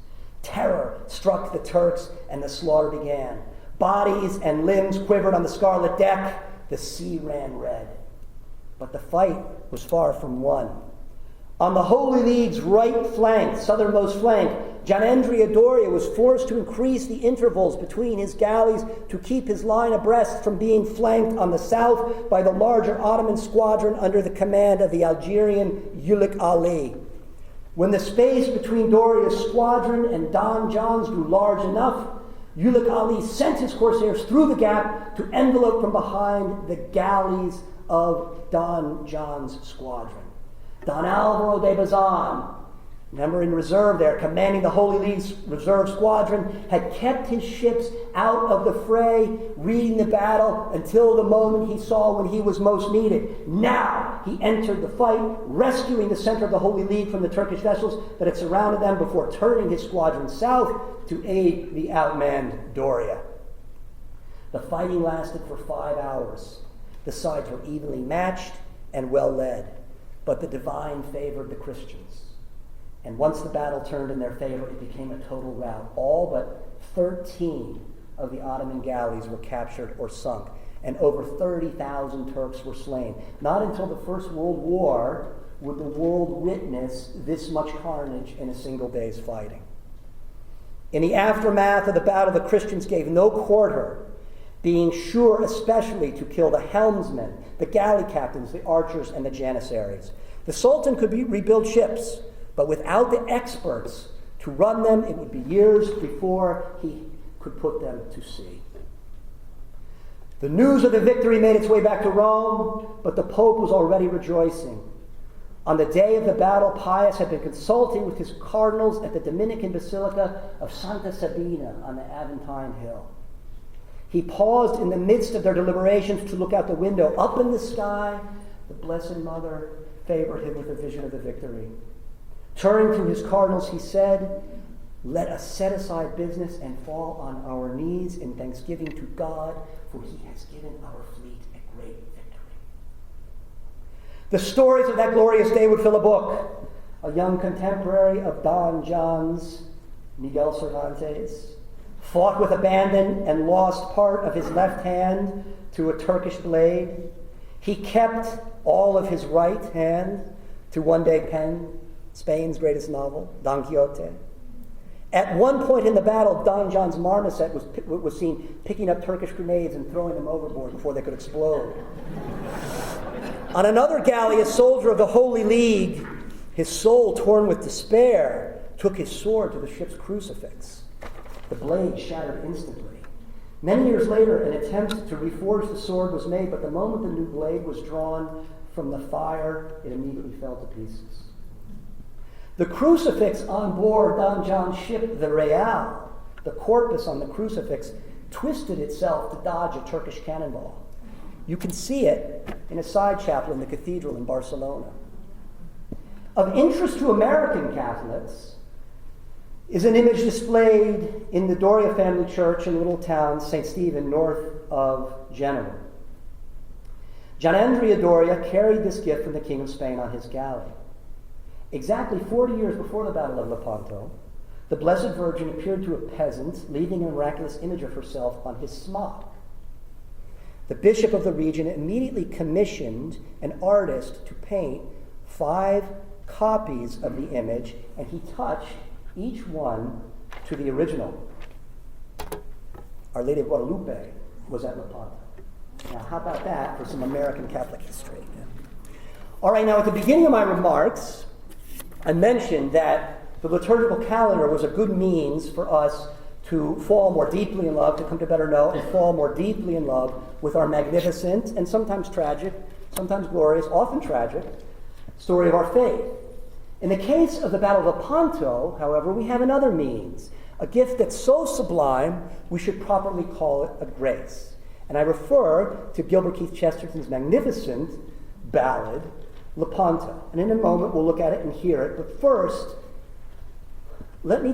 Speaker 2: Terror struck the Turks and the slaughter began. Bodies and limbs quivered on the scarlet deck. The sea ran red. But the fight was far from won. On the Holy League's right flank, southernmost flank, Gianandrea Doria was forced to increase the intervals between his galleys to keep his line abreast from being flanked on the south by the larger Ottoman squadron under the command of the Algerian Ulik Ali. When the space between Doria's squadron and Don John's grew large enough, Ulik Ali sent his corsairs through the gap to envelope from behind the galleys of Don John's squadron. Don Alvaro de Bazan, number in reserve there, commanding the Holy League's reserve squadron, had kept his ships out of the fray, reading the battle until the moment he saw when he was most needed. Now he entered the fight, rescuing the center of the Holy League from the Turkish vessels that had surrounded them before turning his squadron south to aid the outmanned Doria. The fighting lasted for 5 hours. The sides were evenly matched and well led, but the divine favored the Christians. And once the battle turned in their favor, it became a total rout. All but 13 of the Ottoman galleys were captured or sunk, and over 30,000 Turks were slain. Not until the First World War would the world witness this much carnage in a single day's fighting. In the aftermath of the battle, the Christians gave no quarter, being sure especially to kill the helmsmen, the galley captains, the archers, and the janissaries. The Sultan could rebuild ships, but without the experts to run them, it would be years before he could put them to sea. The news of the victory made its way back to Rome, but the Pope was already rejoicing. On the day of the battle, Pius had been consulting with his cardinals at the Dominican Basilica of Santa Sabina on the Aventine Hill. He paused in the midst of their deliberations to look out the window. Up in the sky, the Blessed Mother favored him with a vision of the victory. Turning to his cardinals, he said, "Let us set aside business and fall on our knees in thanksgiving to God, for he has given our fleet a great victory." The stories of that glorious day would fill a book. A young contemporary of Don John's, Miguel Cervantes, fought with abandon and lost part of his left hand to a Turkish blade. He kept all of his right hand to one day pen Spain's greatest novel, Don Quixote. At one point in the battle, Don John's marmoset was seen picking up Turkish grenades and throwing them overboard before they could explode. On another galley, a soldier of the Holy League, his soul torn with despair, took his sword to the ship's crucifix. The blade shattered instantly. Many years later, an attempt to reforge the sword was made, but the moment the new blade was drawn from the fire, it immediately fell to pieces. The crucifix on board Don John's ship, the Real, the corpus on the crucifix, twisted itself to dodge a Turkish cannonball. You can see it in a side chapel in the cathedral in Barcelona. Of interest to American Catholics is an image displayed in the Doria family church in the little town St. Stephen, north of Genoa. Gian Andrea Doria carried this gift from the King of Spain on his galley. Exactly 40 years before the Battle of Lepanto, the Blessed Virgin appeared to a peasant, leaving a miraculous image of herself on his smock. The bishop of the region immediately commissioned an artist to paint 5 copies of the image, and he touched each one to the original. Our Lady of Guadalupe was at Lepanto. Now, how about that for some American Catholic history? All right, now at the beginning of my remarks, I mentioned that the liturgical calendar was a good means for us to fall more deeply in love, to come to better know, and fall more deeply in love with our magnificent and sometimes tragic, sometimes glorious, often tragic story of our faith. In the case of the Battle of Lepanto, however, we have another means, a gift that's so sublime we should properly call it a grace. And I refer to Gilbert Keith Chesterton's magnificent ballad, Lepanto. And in a moment we'll look at it and hear it. But first, let me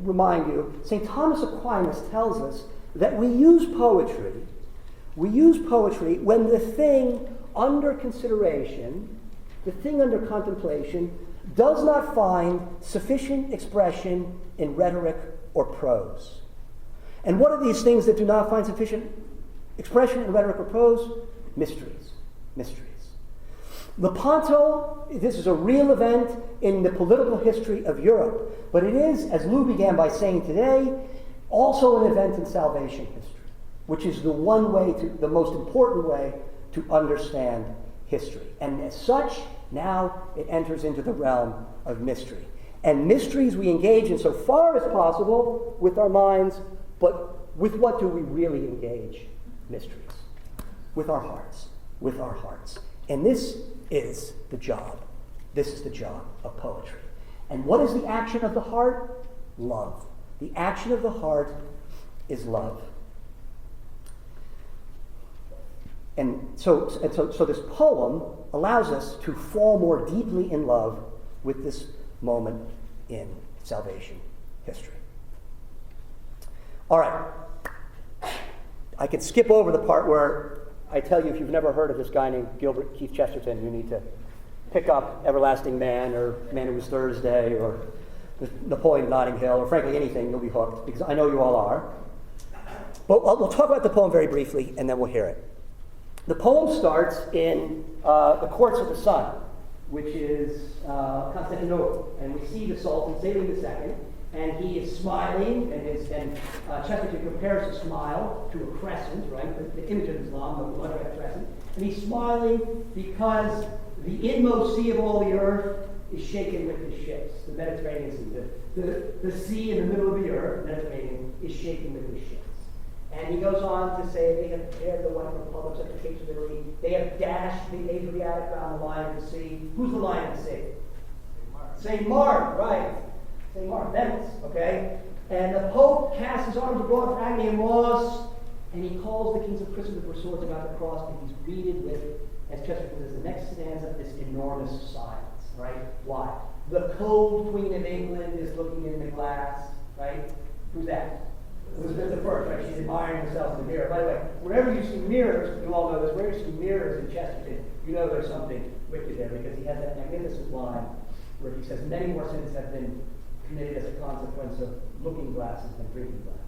Speaker 2: remind you, St. Thomas Aquinas tells us that we use poetry when the thing under consideration, the thing under contemplation, does not find sufficient expression in rhetoric or prose. And what are these things that do not find sufficient expression in rhetoric or prose? Mysteries. Lepanto, this is a real event in the political history of Europe, but it is, as Lou began by saying today, also an event in salvation history, which is the most important way to understand history. And as such, now it enters into the realm of mystery. And mysteries we engage in so far as possible with our minds, but with what do we really engage mysteries? With our hearts. And this is the job. This is the job of poetry. And what is the action of the heart? Love. The action of the heart is love. And so this poem allows us to fall more deeply in love with this moment in salvation history. All right. I could skip over the part where I tell you, if you've never heard of this guy named Gilbert Keith Chesterton, you need to pick up Everlasting Man or Man Who Was Thursday or Napoleon of Notting Hill or frankly anything, you'll be hooked, because I know you all are. But we'll talk about the poem very briefly and then we'll hear it. The poem starts in the courts of the sun, which is Constantinople, and we see the Sultan Selim II, and he is smiling, and Chesterton compares a smile to a crescent, right? The image of Islam, the letter of crescent. And he's smiling because the inmost sea of all the earth is shaken with his ships, the Mediterranean Sea. The sea in the middle of the earth, Mediterranean, is shaken with his ships. And he goes on to say they have dared the white republics at the Capes of Italy. They have dashed the Adriatic around the line of the sea. Who's the line of the sea? St. Mark, right. St. Mark, Venice, okay? And the Pope casts his arms abroad for agony and loss, and he calls the kings of Christendom with swords about the cross, and he's greeted with, as Chesterton says, the next stanza, this enormous silence, right? Why? The cold Queen of England is looking in the glass, right? Who's that? Elizabeth I, right? She's admiring herself in the mirror. By the way, wherever you see mirrors, you all know this, wherever you see mirrors in Chesterton, you know there's something wicked there, because he has that magnificent line where he says, many more sins have been committed as a consequence of looking glasses than drinking glasses.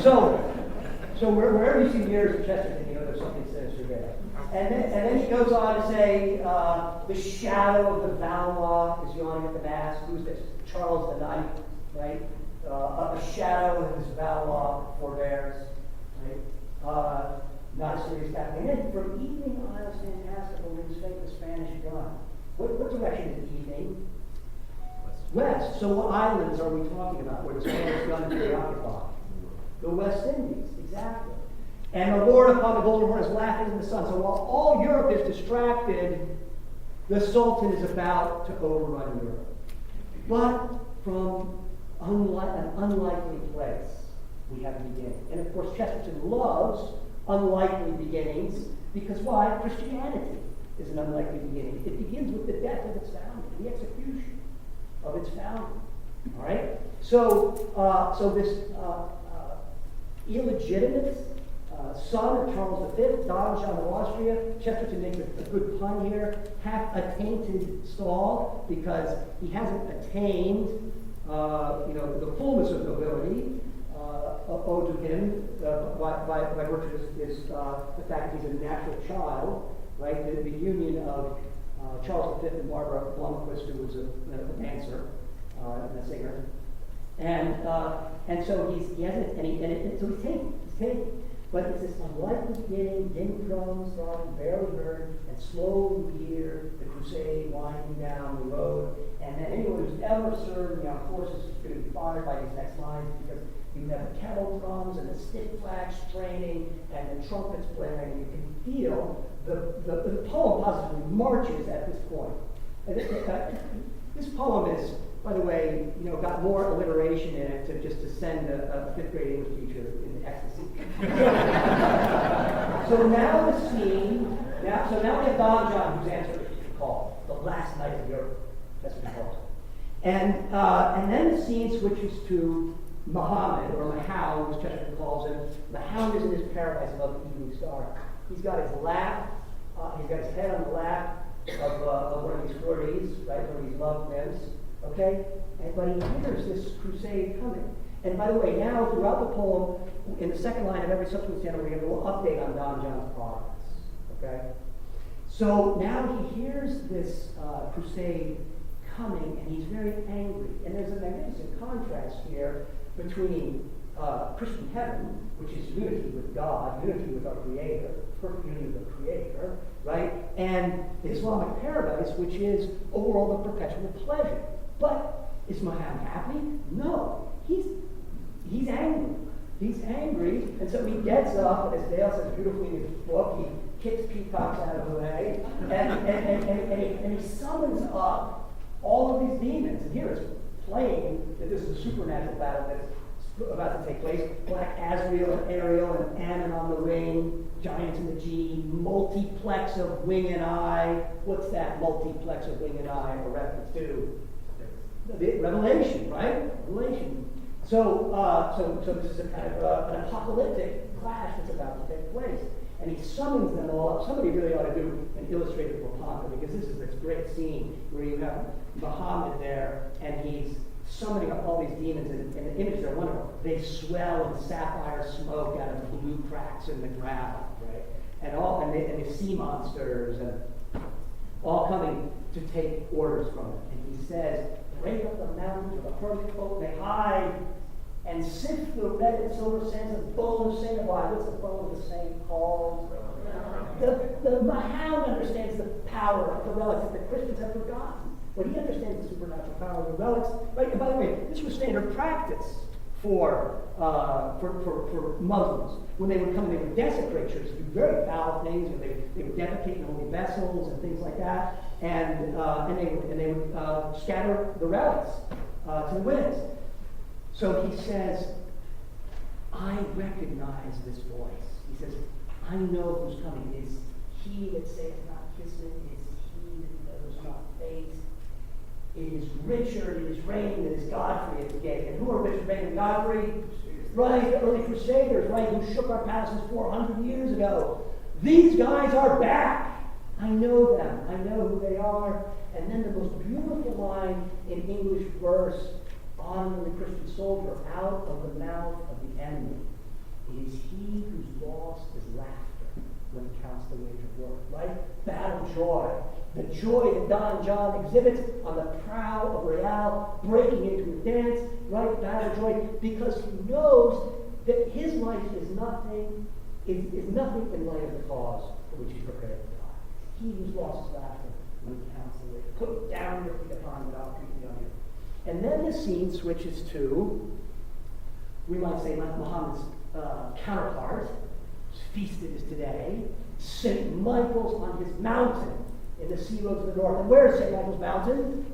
Speaker 2: So wherever you see mirrors in Chesterton, you know there's something sinister there. and then he goes on to say, the shadow of the Valois is yawning at the mast. Who's this? Charles IX, right? A shadow of his Valois forbears, right? Not a serious captain. And then from evening isles fantastical winds fake the Spanish gun. What direction is evening? West. So what islands are we talking about where the Spanish gun is occupied? The West Indies, exactly. And the Lord upon the golden horn is laughing in the sun. So while all Europe is distracted, the Sultan is about to overrun Europe. But from an unlikely place, we have a beginning. And of course, Chesterton loves unlikely beginnings because why? Christianity is an unlikely beginning. It begins with the death of its founder, the execution of its founder. All right? So this illegitimate son of Charles V, Don John of Austria. Chesterton makes a good pun here. Half a tainted stall because he hasn't attained, the fullness of nobility. Owed to him by virtue of the fact that he's a natural child, right? The union of Charles V and Barbara Blomquist, who was a dancer and a singer, and so he hasn't, so he's taken. But it's this unlikely beginning, dim drums starting, barely heard, and slowly we hear the crusade winding down the road. And then anyone who's ever served the armed forces is going to be fired by these next lines because you have the kettle drums and the stiff flags straining and the trumpets blaring, and you can feel the poem positively marches at this point. This poem is, by the way, got more alliteration in it to send a fifth grade English teacher into ecstasy. So now the scene, now we have Don John who's answered the call, the last night of Europe. That's what he calls it. And then the scene switches to Muhammad, or Mahound, as Chesterton calls him. Mahound is in his paradise above the evening star. He's got his lap, he's got his head on the lap of one of these flirties, right, one of these love nymphs, okay? But he hears this crusade coming. And by the way, now throughout the poem, in the second line of every subsequent stanza, we're going to get a little update on Don John's progress, okay? So now he hears this crusade coming, and he's very angry. And there's a magnificent contrast here between Christian heaven, which is unity with God, unity with our Creator, perfect unity with the Creator, right? And the Islamic paradise, which is a world of perpetual pleasure. But is Muhammad happy? No. He's angry. He's angry, and so he gets up, as Dale says beautifully in his book, he kicks peacocks out of the way, and he summons up all of these demons. And here it's plain that this is a supernatural battle that's about to take place. Black Azrael and Ariel and Ammon on the wing, giants in the G, multiplex of wing and eye. What's that multiplex of wing and eye a reference to? The Revelation, right? Revelation. So this is a kind of an apocalyptic clash that's about to take place. And he summons them all up. Somebody really ought to do an illustrated Lepanto, because this is this great scene where you have Muhammad there, and he's summoning up all these demons, and the images are wonderful. They swell in sapphire smoke out of blue cracks in the ground, right? And the sea monsters, and all coming to take orders from him. And he says, break up the mountains with a perfect folk may hide, and sift the red and silver sands of bone of Saint Abide. What's the bone of the saint called? The Mahound understands the power of the relics that the Christians have forgotten. But he understands the supernatural power of the relics. Right? And by the way, this was standard practice for Muslims. When they would come and they would desecrate churches, do very foul things, and they would defecate in holy vessels and things like that, and they would scatter the relics to the winds. So he says, I recognize this voice. He says, I know who's coming. It is he that saith not Kismet, it is he that knows not fate. It is Richard, it is Rain, it is Godfrey at the gate. And who are Richard, Rain, and Godfrey? Right, the early Crusaders, right, who shook our palaces 400 years ago. These guys are back. I know them. I know who they are. And then the most beautiful line in English verse, on the Christian soldier, out of the mouth of the enemy. It is he whose loss is laughter. when he counts the wage of war, right? Battle joy. The joy that Don John exhibits on the prow of Real, breaking into a dance, right? Battle joy, because he knows that his life is nothing in light of the cause for which he's prepared to die. He who's lost his laughter when he counts the wage. Put down your feet upon without creeping on you. And then the scene switches to, we might say, Muhammad's counterpart, whose feast it is today, St. Michael's on his mountain in the sea roads of the north. And where is St. Michael's mountain?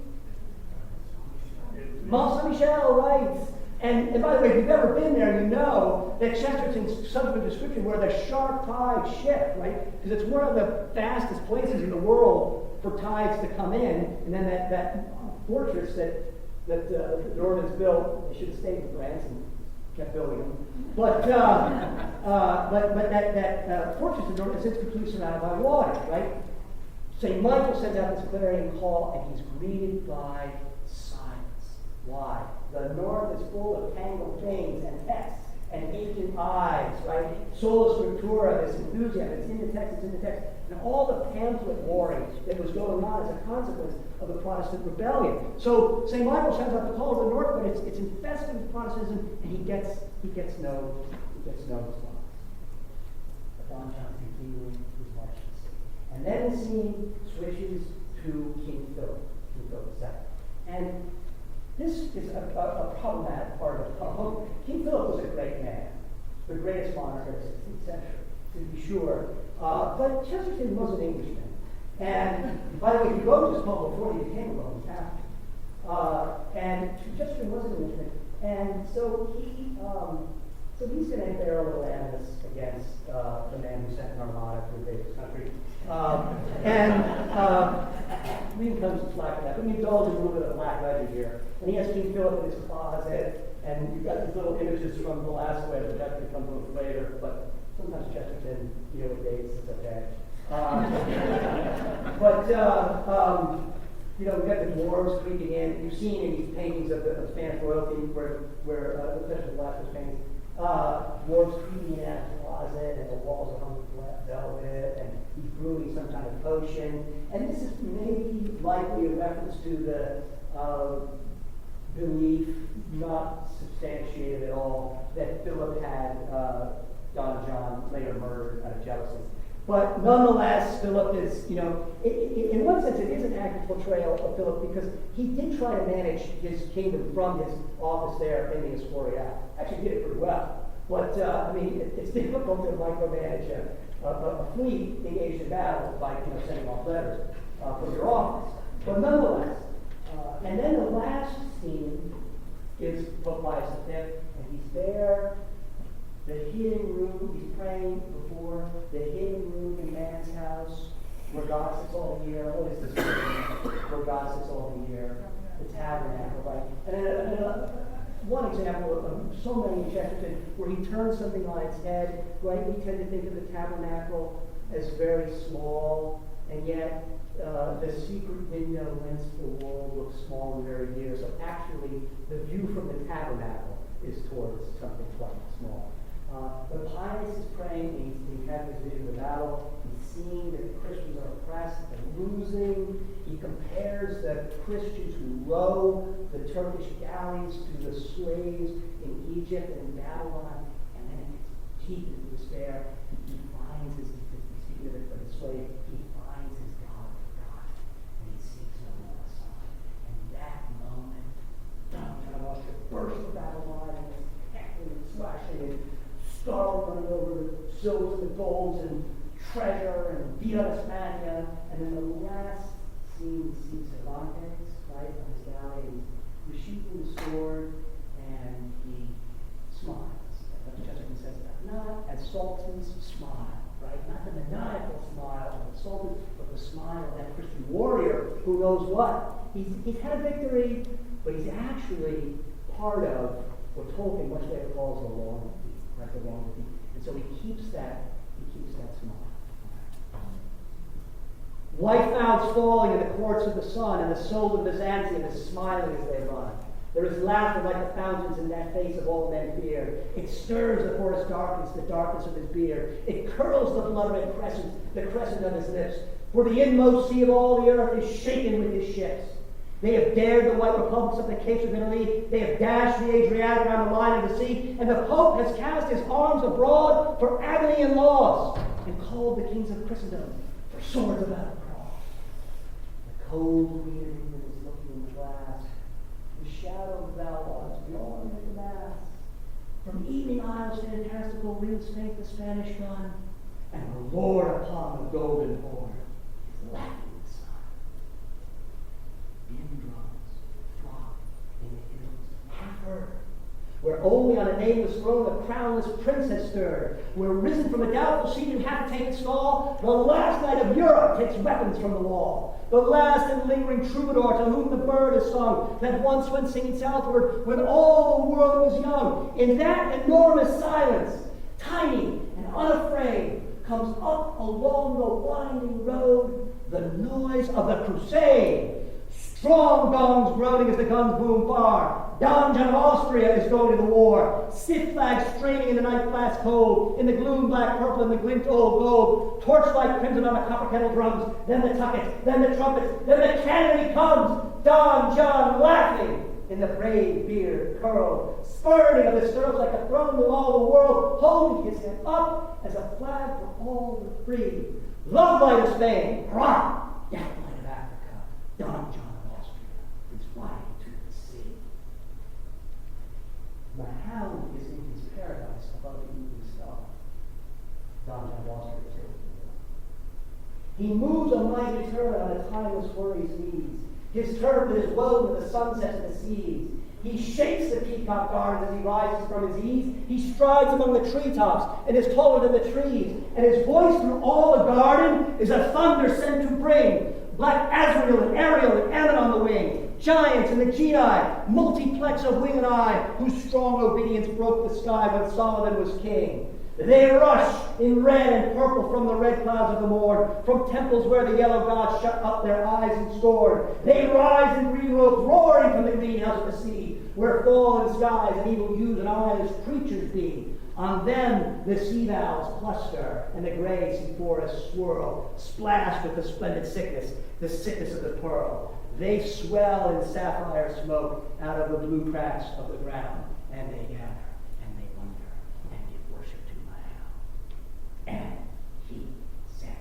Speaker 2: Mont Saint-Michel, right. And by the way, if you've ever been there, you know that Chesterton's subsequent description where the sharp tides shift, right? Because it's one of the fastest places in the world for tides to come in. And then that fortress that the Normans built, they should have stayed with France and kept building them. But that fortress of Normans is completely surrounded by water, right? St. Michael sends out this clarion call, and he's greeted by silence. Why? The north is full of tangled things and texts and ancient eyes, right? Sola scriptura, this enthusiasm, it's in the text, and all the pamphlet warring that was going on as a consequence of the Protestant rebellion. So St. Michael sends out the call of the north, but it's infested with Protestantism, and he gets no response. But Don John's continuing his march to the sea. And then the scene switches to King Philip II. And this is a problematic part of the poem. King Philip was a great man, the greatest monarch of the 16th century, to be sure. But Chesterton was an Englishman. And by the way, he wrote this poem before he became a Roman Catholic. And Chesterton was an Englishman. And so he's going to bear a little animus against the man who sent an armada to invade his country. We can come some slack for that. Let me indulge in a little bit of black legend here. And he has King Philip in his closet, and you've got these little images from the last way, but that comes a little later. But sometimes Chesterton, with dates, it's okay. We've got the dwarves creeping in. You've seen in these paintings of the Spanish royalty, where especially the last paintings, dwarves creeping in out of the closet, and the walls are hung with black velvet, and he's brewing some kind of potion. And this is maybe likely a reference to the belief, not substantiated at all, that Philip had Don John later murdered out of jealousy. But nonetheless, Philip is, in one sense, it is an accurate portrayal of Philip because he did try to manage his kingdom from his office there in the Escorial. Actually, did it pretty well. But, it's difficult to micromanage a fleet engaged in battle by, sending off letters from your office. But nonetheless, and then the last scene is Pope Pius V, and he's there. The hidden room, he's praying before the hidden room in man's house, where God sits all the year. What is this word? Where God sits all the year. The tabernacle, right? And then one example of so many in Chesterton, where he turns something on its head, right? We tend to think of the tabernacle as very small, and yet the secret window whence the world looks small and very near. So actually, the view from the tabernacle is towards something quite small. But Pius is praying, and he's having this vision of battle. He's seeing that the Christians are oppressed and losing. He compares the Christians who row the Turkish galleys to the slaves in Egypt and in Babylon, and then it gets deep into despair. He finds his, speaking of the slave, he finds his God forgotten, and he seeks no more sign. And that moment, Don John burst the battle line, and is heckling and slashing and startled running over the silvers and the golds and treasure and Via Spania. And then the last scene, we see Cervantes, right, on his galley, and he's sheathing the sword, and he smiles. Chesterton says that. Not as sultans smile, right? Not the maniacal smile of the sultan, but the smile of that Christian warrior who knows what? He's had a victory, but he's actually part of what Tolkien much later calls the long defeat. Right, the long defeat. And so he keeps that smile. White clouds falling in the courts of the sun, and the soul of Byzantium is smiling as they run. There is laughter like the fountains in that face of all men fear. It stirs the forest darkness, the darkness of his beard. It curls the blood-red crescent, the crescent of his lips. For the inmost sea of all the earth is shaken with his ships. They have dared the white republics of the capes of Italy. They have dashed the Adriatic around the line of the sea. And the Pope has cast his arms abroad for agony and loss, and called the kings of Christendom for swords about the cross. The cold queen of England is looking in the glass. The shadow of thou art yawning at the mass. From evening isles to fantastical rings spake the Spanish gun, and the Lord upon the golden horn is laughing. Dim drums throb in the hills, half heard, where only on a nameless throne the crownless prince has stirred, where risen from a doubtful seat and hath taken stall, the last knight of Europe takes weapons from the wall, the last and lingering troubadour to whom the bird is sung, that once went singing southward when all the world was young. In that enormous silence, tiny and unafraid, comes up along the winding road the noise of the crusade. Strong gongs groaning as the guns boom far. Don John of Austria is going to the war. Stiff flags streaming in the night glass cold, in the gloom black purple and the glint old gold. Torchlight crimson on the copper kettle drums, then the tuckets, then the trumpets, then the cannon he comes. Don John laughing in the brave beard curled, spurning of his stirrups like a throne to all the world, holding his head up as a flag for all the free. Love light of Spain, hurrah! Death light of Africa, Don John riding to the sea. The hound is in his paradise above the evening star. Don John of Austria is over the He moves a mighty turban on a timeless warrior's knees. His turban is woven with the sunsets and the seas. He shakes the peacock garden as he rises from his ease. He strides among the treetops and is taller than the trees. And his voice through all the garden is a thunder sent to bring Black Azrael and Ariel and Ammon on the wing. Giants and the Genii, multiplex of wing and eye, whose strong obedience broke the sky when Solomon was king. They rush in red and purple from the red clouds of the morn, from temples where the yellow gods shut up their eyes in scorn. They rise in green robes, roaring from the greenhouse of the sea, where fallen skies and evil hues and eyes creatures be. On them the sea valves cluster, and the gray sea forests swirl, splashed with the splendid sickness, the sickness of the pearl. They swell in sapphire smoke out of the blue cracks of the ground, and they gather, and they wonder, and give worship to my hound. And he said,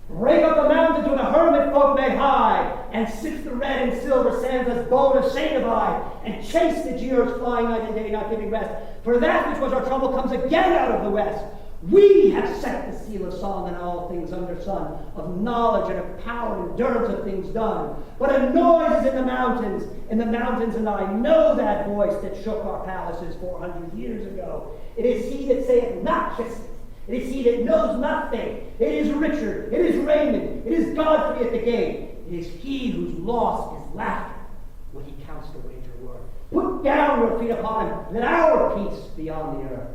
Speaker 2: break up the mountains where the hermit folk may hide, and sift the red and silver sands as bone of Saint divide, and chase the jeers flying night and day, not giving rest. For that which was our trouble comes again out of the west. We have set the seal of song on all things under sun, of knowledge and of power and endurance of things done. But a noise is in the mountains, and I know that voice that shook our palaces 400 years ago. It is he that saith not kisseth. It is he that knows not faith. It is Richard. It is Raymond. It is Godfrey at the gate. It is he whose loss is laughter when he counts the wager worth. Put down your feet upon him, let our peace be on the earth.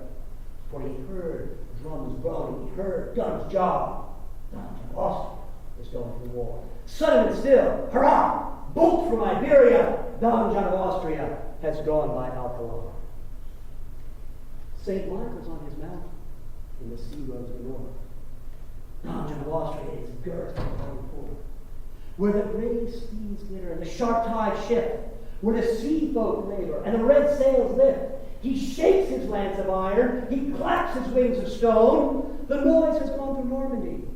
Speaker 2: For he heard drums groaning, he heard guns jar. Don John of Austria is going to the war. Sudden and still, hurrah! Bolt from Iberia! Don John of Austria has gone by Alcala. St. Michael's on his mountain in the sea roads of the north. Don John of Austria is girt and going forward. Where the gray steeds glitter and the sharp-tide shift, where the sea folk labor and the red sails lift, he shakes his lance of iron, he claps his wings of stone. The noise has gone through Normandy.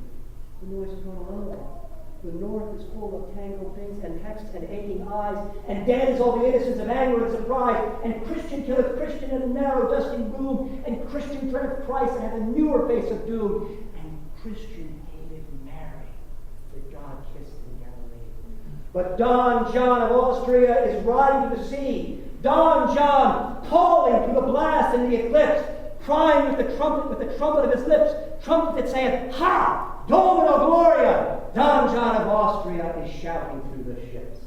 Speaker 2: The noise has gone alone. The north is full of tangled things and texts and aching eyes, and dead is all the innocence of anger and surprise, and Christian killeth Christian in a narrow dusty room, and Christian dreadeth Christ and hath a newer face of doom, and Christian hated Mary that God kissed in Galilee. But Don John of Austria is riding to the sea. Don John calling through the blast and the eclipse, crying with the trumpet of his lips, trumpet that saith, Ha! Domino Gloria! Don John of Austria is shouting through the ships.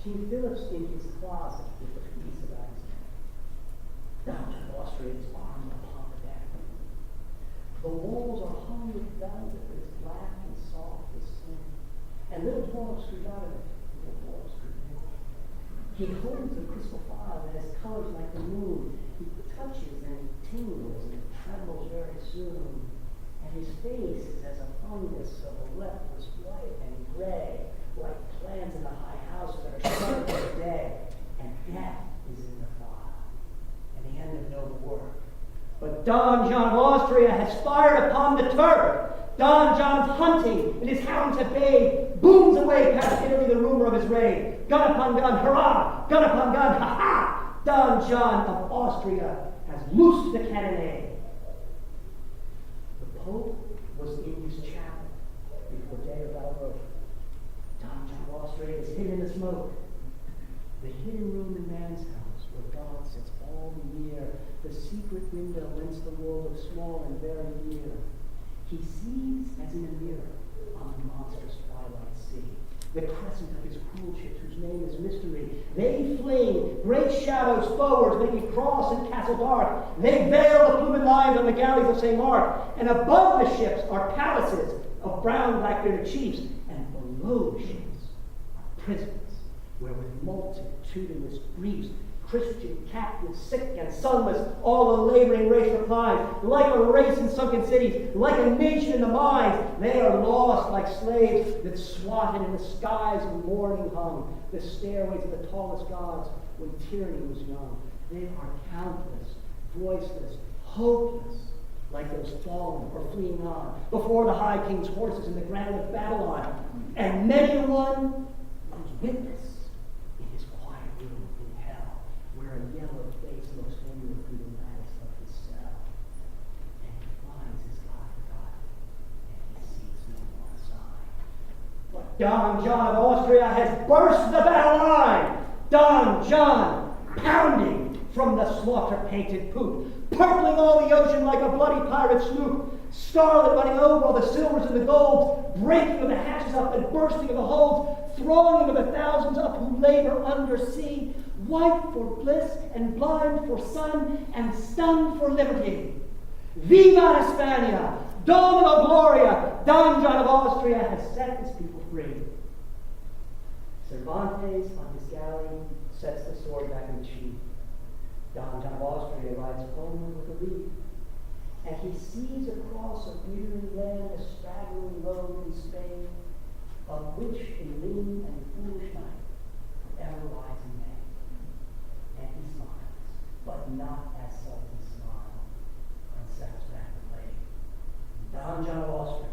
Speaker 2: King Philip's in his closet with the peace about his neck. Don John of Austria is armed upon the deck. The walls are hung with velvet that is black and soft as sin, and little dwarfs creep out of it. He holds a crystal phial that has colors like the moon. He touches and it tingles and it trembles very soon. And his face is as a fungus of a leprous white and gray, like plants in the high houses that are shut for the day. And death is in the phial, and the end of noble work. But Don John of Austria has fired upon the turf. Don John's hunting, and his hounds have bayed. Booms away past Italy the rumor of his raid. Gun upon gun, hurrah! Gun upon gun, ha-ha! Don John of Austria has loosed the cannonade. The Pope was in his chapel before Dale Ahlquist. Don John of Austria is hidden in the smoke. The hidden room in man's house, where God sits all the year, the secret window whence the world looks small and very near. He sees as in a mirror on the monstrous twilight sea, the crescent of his cruel ships, whose name is mystery. They fling great shadows forwards, making cross and castle dark. They veil the plumed lions on the galleys of St. Mark, and above the ships are palaces of brown black-bearded chiefs, and below the ships are prisons, where with multitudinous griefs Christian captives, sick and sunless, all the laboring race reclines, like a race in sunken cities, like a nation in the mines. They are lost like slaves that swatted in the skies of mourning hung, the stairways of the tallest gods when tyranny was young. They are countless, voiceless, hopeless, like those fallen or fleeing on before the high king's horses in the ground of Babylon. And many a one was witness in his quiet room in hell, where a yellow face looks homeward through the lattice of his cell. And he finds his God forgotten, and he sees no more sign. But Don John of Austria has burst the battle line. Don John pounding from the slaughter-painted poop, purpling all the ocean like a bloody pirate sloop, scarlet running over all the silvers and the golds, breaking of the hatches up and bursting of the holds, thronging of the thousands up who labor under sea, white for bliss and blind for sun and stunned for liberty. Viva España! Domino Gloria! Don John of Austria has set his people free. Cervantes on his galley sets the sword back in the sheath. Don John of Austria rides homeward with a leaf, and he sees across a glittering land a straggling road in Spain, of which in lean and foolish night forever rides in May. And he smiles, but not as Sultan smile on Sarah's rapid lake. Don John of Austria